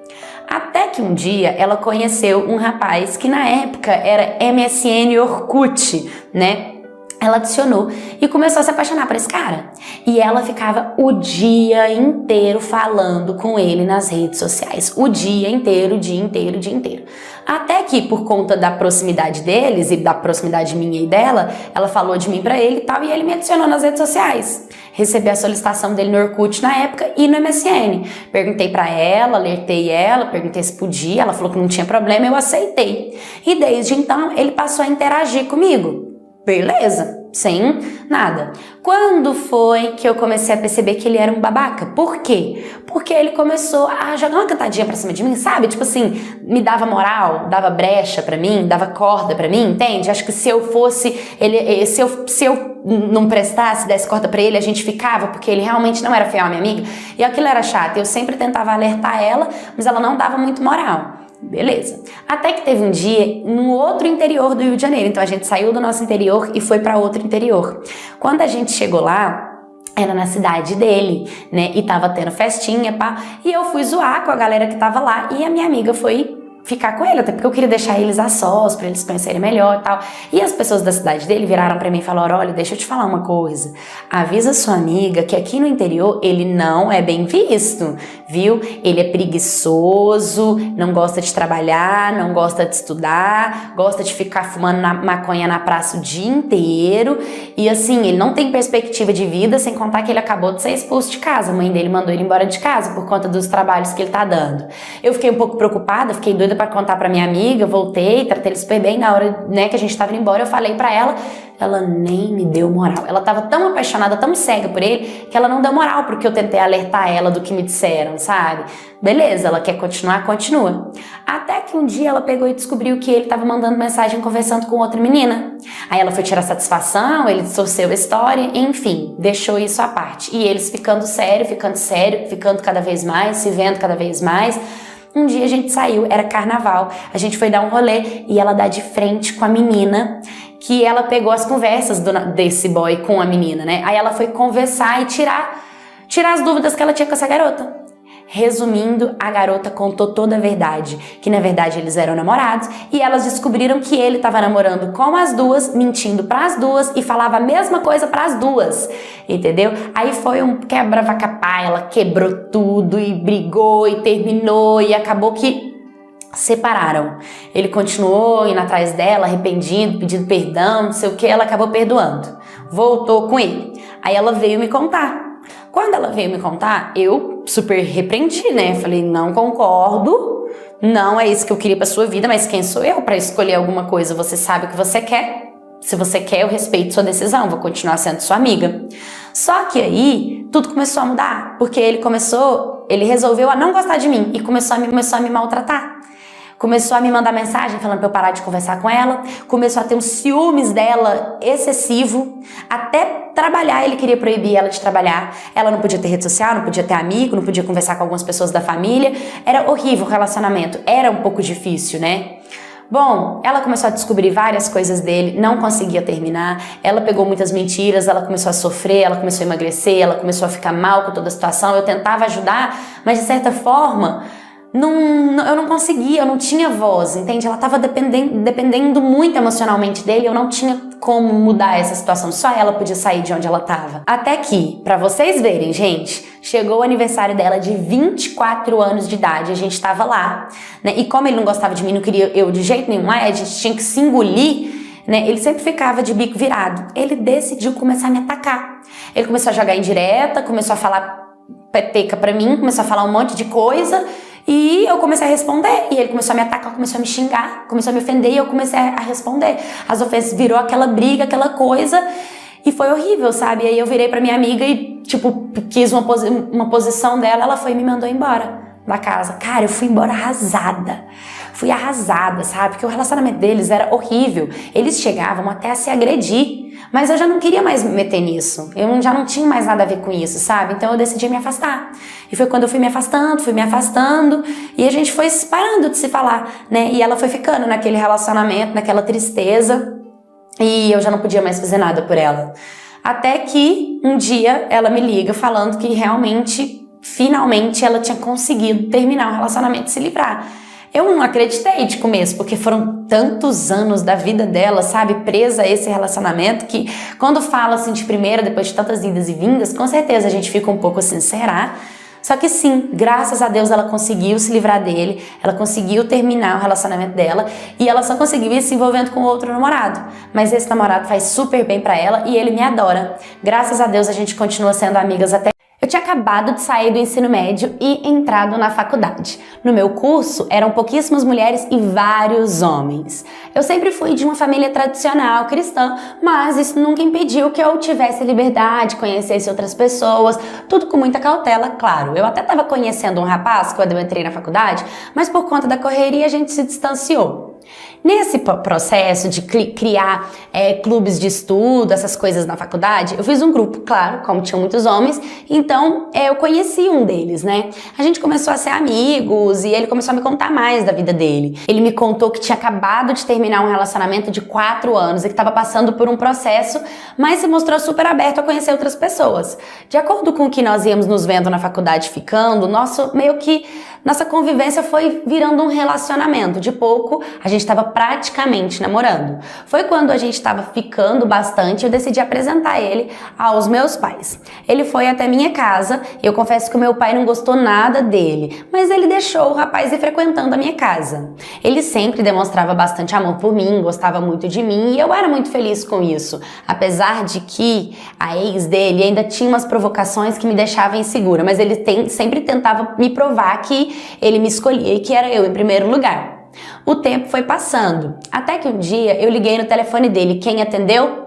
Até que um dia ela conheceu um rapaz que na época era MSN Orkut, né? Ela adicionou e começou a se apaixonar por esse cara. E ela ficava o dia inteiro falando com ele nas redes sociais. O dia inteiro, o dia inteiro, o dia inteiro. Até que, por conta da proximidade deles e da proximidade minha e dela, ela falou de mim pra ele e tal, e ele me adicionou nas redes sociais. Recebi a solicitação dele no Orkut na época e no MSN. Perguntei pra ela, alertei ela, perguntei se podia, ela falou que não tinha problema, eu aceitei. E desde então, ele passou a interagir comigo. Beleza, sem nada. Quando foi que eu comecei a perceber que ele era um babaca? Por quê? Porque ele começou a jogar uma cantadinha pra cima de mim, sabe? Tipo assim, me dava moral, dava brecha pra mim, dava corda pra mim, entende? Acho que se eu fosse, se eu não prestasse, desse corda pra ele, a gente ficava, porque ele realmente não era fiel à minha amiga. E aquilo era chato, eu sempre tentava alertar ela, mas ela não dava muito moral. Beleza. Até que teve um dia no outro interior do Rio de Janeiro. Então a gente saiu do nosso interior e foi para outro interior. Quando a gente chegou lá, era na cidade dele, né? E tava tendo festinha, pá. E eu fui zoar com a galera que tava lá e a minha amiga foi ficar com ele, até porque eu queria deixar eles a sós, pra eles conhecerem melhor e tal. E as pessoas da cidade dele viraram pra mim e falaram: olha, deixa eu te falar uma coisa, avisa sua amiga que aqui no interior ele não é bem visto, viu? Ele é preguiçoso, não gosta de trabalhar, não gosta de estudar, gosta de ficar fumando maconha na praça o dia inteiro, e assim, ele não tem perspectiva de vida, sem contar que ele acabou de ser expulso de casa, a mãe dele mandou ele embora de casa por conta dos trabalhos que ele tá dando. Eu fiquei um pouco preocupada, fiquei doida pra contar pra minha amiga, voltei, tratei ele super bem. Na hora, né, que a gente tava indo embora, eu falei pra ela, ela nem me deu moral. Ela tava tão apaixonada, tão cega por ele, que ela não deu moral porque eu tentei alertar ela do que me disseram, sabe? Beleza, ela quer continuar, continua. Até que um dia ela pegou e descobriu que ele tava mandando mensagem conversando com outra menina. Aí ela foi tirar satisfação, ele distorceu a história, enfim, deixou isso à parte. E eles ficando sério, ficando cada vez mais, se vendo cada vez mais. Um dia a gente saiu, era carnaval, a gente foi dar um rolê e ela dá de frente com a menina, que ela pegou as conversas desse boy com a menina, né? Aí ela foi conversar e tirar as dúvidas que ela tinha com essa garota. Resumindo, a garota contou toda a verdade, que na verdade eles eram namorados e elas descobriram que ele estava namorando com as duas, mentindo para as duas e falava a mesma coisa para as duas, entendeu? Aí foi um quebra-vaca-pá, ela quebrou tudo e brigou e terminou e acabou que separaram. Ele continuou indo atrás dela, arrependido, pedindo perdão, não sei o que, ela acabou perdoando. Voltou com ele. Aí ela veio me contar. Quando ela veio me contar, eu super repreendi, né? Falei, não concordo, não é isso que eu queria pra sua vida, mas quem sou eu pra escolher alguma coisa? Você sabe o que você quer. Se você quer, eu respeito sua decisão, vou continuar sendo sua amiga. Só que aí, tudo começou a mudar, porque ele resolveu a não gostar de mim e começou a me maltratar. Começou a me mandar mensagem falando pra eu parar de conversar com ela, começou a ter um ciúmes dela excessivo, até trabalhar, ele queria proibir ela de trabalhar. Ela não podia ter rede social, não podia ter amigo, não podia conversar com algumas pessoas da família. Era horrível o relacionamento, era um pouco difícil, né? Bom, ela começou a descobrir várias coisas dele, não conseguia terminar, ela pegou muitas mentiras, ela começou a sofrer, ela começou a emagrecer, ela começou a ficar mal com toda a situação. Eu tentava ajudar, mas de certa forma eu não conseguia, eu não tinha voz, entende? Ela estava dependendo muito emocionalmente dele, eu não tinha como mudar essa situação, só ela podia sair de onde ela estava. Até que, pra vocês verem, gente, chegou o aniversário dela de 24 anos de idade, a gente estava lá, né? E como ele não gostava de mim, não queria eu de jeito nenhum lá, a gente tinha que se engolir, né? Ele sempre ficava de bico virado. Ele decidiu começar a me atacar. Ele começou a jogar indireta, começou a falar peteca pra mim, começou a falar um monte de coisa. E eu comecei a responder, e ele começou a me atacar, começou a me xingar, começou a me ofender, e eu comecei a responder. As ofensas virou aquela briga, aquela coisa, e foi horrível, sabe? E aí eu virei pra minha amiga e, tipo, quis uma posição dela, ela foi e me mandou embora da casa. Cara, eu fui embora arrasada. Fui arrasada, sabe? Porque o relacionamento deles era horrível. Eles chegavam até a se agredir. Mas eu já não queria mais me meter nisso. Eu já não tinha mais nada a ver com isso, sabe? Então eu decidi me afastar. E foi quando eu fui me afastando. E a gente foi parando de se falar, né? E ela foi ficando naquele relacionamento, naquela tristeza. E eu já não podia mais fazer nada por ela. Até que um dia ela me liga falando que realmente, finalmente, ela tinha conseguido terminar o relacionamento e se livrar. Eu não acreditei de começo, porque foram tantos anos da vida dela, sabe, presa a esse relacionamento, que quando fala assim de primeira, depois de tantas idas e vindas, com certeza a gente fica um pouco assim, será? Só que sim, graças a Deus ela conseguiu se livrar dele, ela conseguiu terminar o relacionamento dela e ela só conseguiu ir se envolvendo com outro namorado. Mas esse namorado faz super bem pra ela e ele me adora. Graças a Deus a gente continua sendo amigas até. Eu tinha acabado de sair do ensino médio e entrado na faculdade. No meu curso, eram pouquíssimas mulheres e vários homens. Eu sempre fui de uma família tradicional, cristã, mas isso nunca impediu que eu tivesse liberdade, conhecesse outras pessoas, tudo com muita cautela, claro. Eu até estava conhecendo um rapaz quando eu entrei na faculdade, mas por conta da correria a gente se distanciou. Nesse processo de criar clubes de estudo, essas coisas na faculdade, eu fiz um grupo, claro, como tinham muitos homens, então eu conheci um deles, né? A gente começou a ser amigos e ele começou a me contar mais da vida dele. Ele me contou que tinha acabado de terminar um relacionamento de 4 anos e que estava passando por um processo, mas se mostrou super aberto a conhecer outras pessoas. De acordo com o que nós íamos nos vendo na faculdade ficando, nossa convivência foi virando um relacionamento. De pouco, a gente estava praticamente namorando. Foi quando a gente estava ficando bastante, eu decidi apresentar ele aos meus pais. Ele foi até minha casa e eu confesso que o meu pai não gostou nada dele, mas ele deixou o rapaz ir frequentando a minha casa. Ele sempre demonstrava bastante amor por mim, gostava muito de mim e eu era muito feliz com isso, apesar de que a ex dele ainda tinha umas provocações que me deixavam insegura, mas ele sempre tentava me provar que ele me escolhia e que era eu em primeiro lugar. O tempo foi passando, até que um dia eu liguei no telefone dele. Quem atendeu?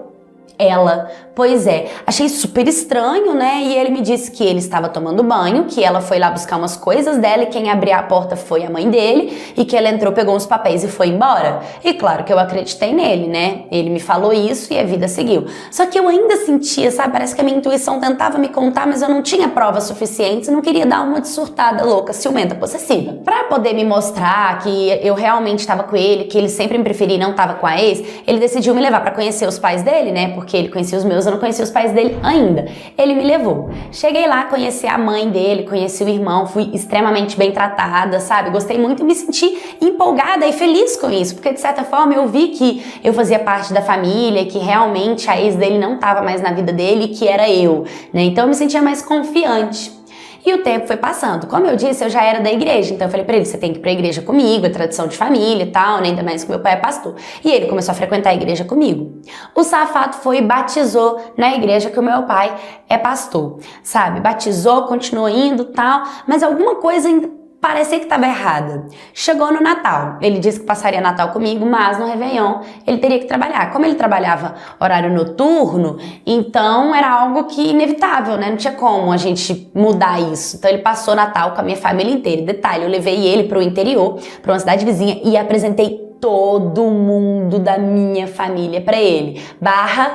Ela. Pois é, achei super estranho, né? E ele me disse que ele estava tomando banho, que ela foi lá buscar umas coisas dela e quem abriu a porta foi a mãe dele e que ela entrou, pegou uns papéis e foi embora. E claro que eu acreditei nele, né? Ele me falou isso e a vida seguiu. Só que eu ainda sentia, sabe? Parece que a minha intuição tentava me contar, mas eu não tinha provas suficientes e não queria dar uma de surtada, louca, ciumenta, possessiva. Pra poder me mostrar que eu realmente estava com ele, que ele sempre me preferia e não estava com a ex, ele decidiu me levar pra conhecer os pais dele, né? Porque ele conhecia os meus, eu não conhecia os pais dele ainda. Ele me levou. Cheguei lá, conheci a mãe dele, conheci o irmão, fui extremamente bem tratada, sabe? Gostei muito e me senti empolgada e feliz com isso, porque de certa forma eu vi que eu fazia parte da família, que realmente a ex dele não estava mais na vida dele, que era eu, né? Então eu me sentia mais confiante. E o tempo foi passando. Como eu disse, eu já era da igreja, então eu falei pra ele, você tem que ir pra igreja comigo, é tradição de família e tal, né? Ainda mais que meu pai é pastor. E ele começou a frequentar a igreja comigo. O safado foi e batizou na igreja que o meu pai é pastor, sabe? Batizou, continuou indo e tal, mas alguma coisa ainda parecia que estava errada. Chegou no Natal, ele disse que passaria Natal comigo, mas no Réveillon ele teria que trabalhar. Como ele trabalhava horário noturno, então era algo que inevitável, né? Não tinha como a gente mudar isso. Então ele passou Natal com a minha família inteira. Detalhe, eu levei ele para o interior, para uma cidade vizinha e apresentei todo mundo da minha família pra ele.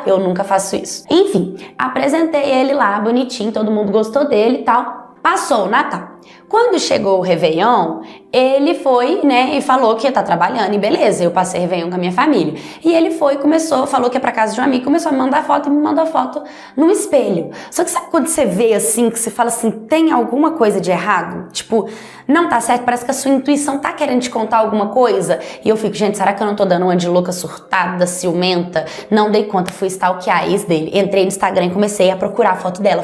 Eu nunca faço isso. Enfim, apresentei ele lá, bonitinho, todo mundo gostou dele e tal. Passou o Natal. Quando chegou o Réveillon, ele foi, né, e falou que ia estar trabalhando, e beleza, eu passei Réveillon com a minha família. E ele foi, falou que ia pra casa de um amigo, começou a mandar foto e me mandou foto no espelho. Só que sabe quando você vê assim, que você fala assim, tem alguma coisa de errado? Tipo, não tá certo, parece que a sua intuição tá querendo te contar alguma coisa. E eu fico, gente, será que eu não tô dando uma de louca surtada, ciumenta? Não dei conta, fui stalkear a ex dele. Entrei no Instagram e comecei a procurar a foto dela,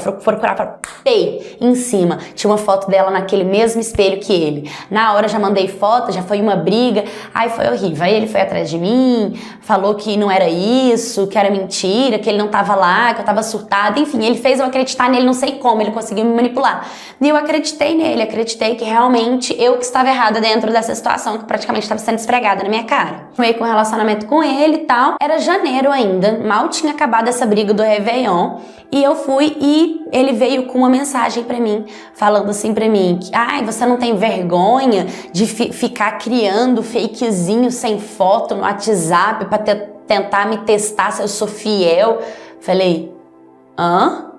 pei, em cima. Tinha uma foto dela naquele mesmo espelho que ele. Na hora já mandei foto, já foi uma briga, aí foi horrível. Aí ele foi atrás de mim, falou que não era isso, que era mentira, que ele não tava lá, que eu tava surtada, enfim, ele fez eu acreditar nele, não sei como, ele conseguiu me manipular. E eu acreditei nele, acreditei que realmente eu que estava errada dentro dessa situação, que praticamente estava sendo esfregada na minha cara. Fui com um relacionamento com ele e tal, era janeiro ainda, mal tinha acabado essa briga do Réveillon, e eu fui e ele veio com uma mensagem pra mim, falando assim pra mim, que, ai, você não tem vergonha de ficar criando fakezinho sem foto no WhatsApp pra tentar me testar se eu sou fiel? Falei, hã?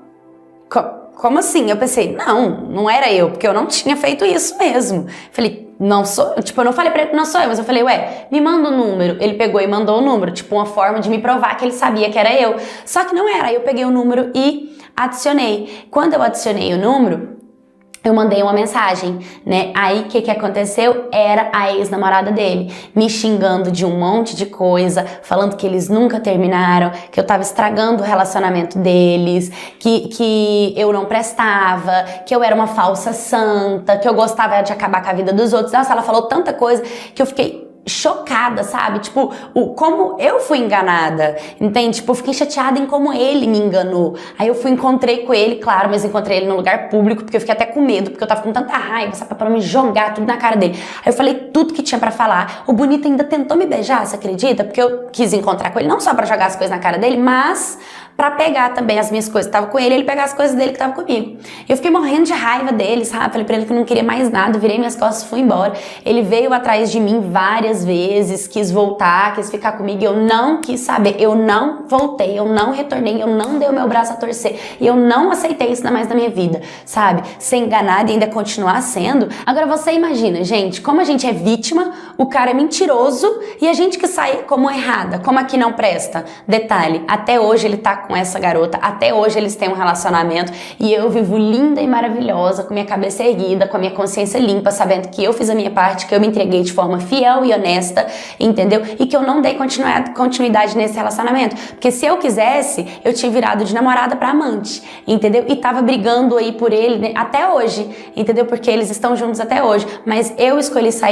Como assim? Eu pensei, não era eu, porque eu não tinha feito isso mesmo. Falei, não sou, tipo, eu não falei pra ele que não sou eu, mas eu falei, ué, me manda o número. Ele pegou e mandou o número, tipo, uma forma de me provar que ele sabia que era eu. Só que não era, aí eu peguei o número e adicionei. Quando eu adicionei o número, eu mandei uma mensagem, né? Aí o que aconteceu? Era a ex-namorada dele me xingando de um monte de coisa, falando que eles nunca terminaram, que eu tava estragando o relacionamento deles, que eu não prestava, que eu era uma falsa santa, que eu gostava de acabar com a vida dos outros. Nossa, ela falou tanta coisa que eu fiquei chocada, sabe? Tipo, como eu fui enganada, entende? Tipo, eu fiquei chateada em como ele me enganou. Aí eu encontrei com ele, claro, mas encontrei ele no lugar público, porque eu fiquei até com medo, porque eu tava com tanta raiva, sabe? Pra me jogar tudo na cara dele. Aí eu falei tudo que tinha pra falar. O bonito ainda tentou me beijar, você acredita? Porque eu quis encontrar com ele, não só pra jogar as coisas na cara dele, mas pra pegar também as minhas coisas que tava com ele pegar as coisas dele que tava comigo. Eu fiquei morrendo de raiva dele, sabe? Falei pra ele que não queria mais nada, virei minhas costas e fui embora. Ele veio atrás de mim várias vezes, quis voltar, quis ficar comigo, eu não quis saber, eu não voltei, eu não retornei, eu não dei o meu braço a torcer, e eu não aceitei isso mais na minha vida, sabe? Ser enganada e ainda continuar sendo. Agora você imagina, gente, como a gente é vítima, o cara é mentiroso e a gente que sai como errada, como aqui não presta. Detalhe, até hoje ele tá com essa garota, até hoje eles têm um relacionamento e eu vivo linda e maravilhosa, com minha cabeça erguida, com a minha consciência limpa, sabendo que eu fiz a minha parte, que eu me entreguei de forma fiel e honesta, entendeu? E que eu não dei continuidade nesse relacionamento, porque se eu quisesse, eu tinha virado de namorada pra amante, entendeu? E tava brigando aí por ele, né, até hoje, entendeu? Porque eles estão juntos até hoje, mas eu escolhi sair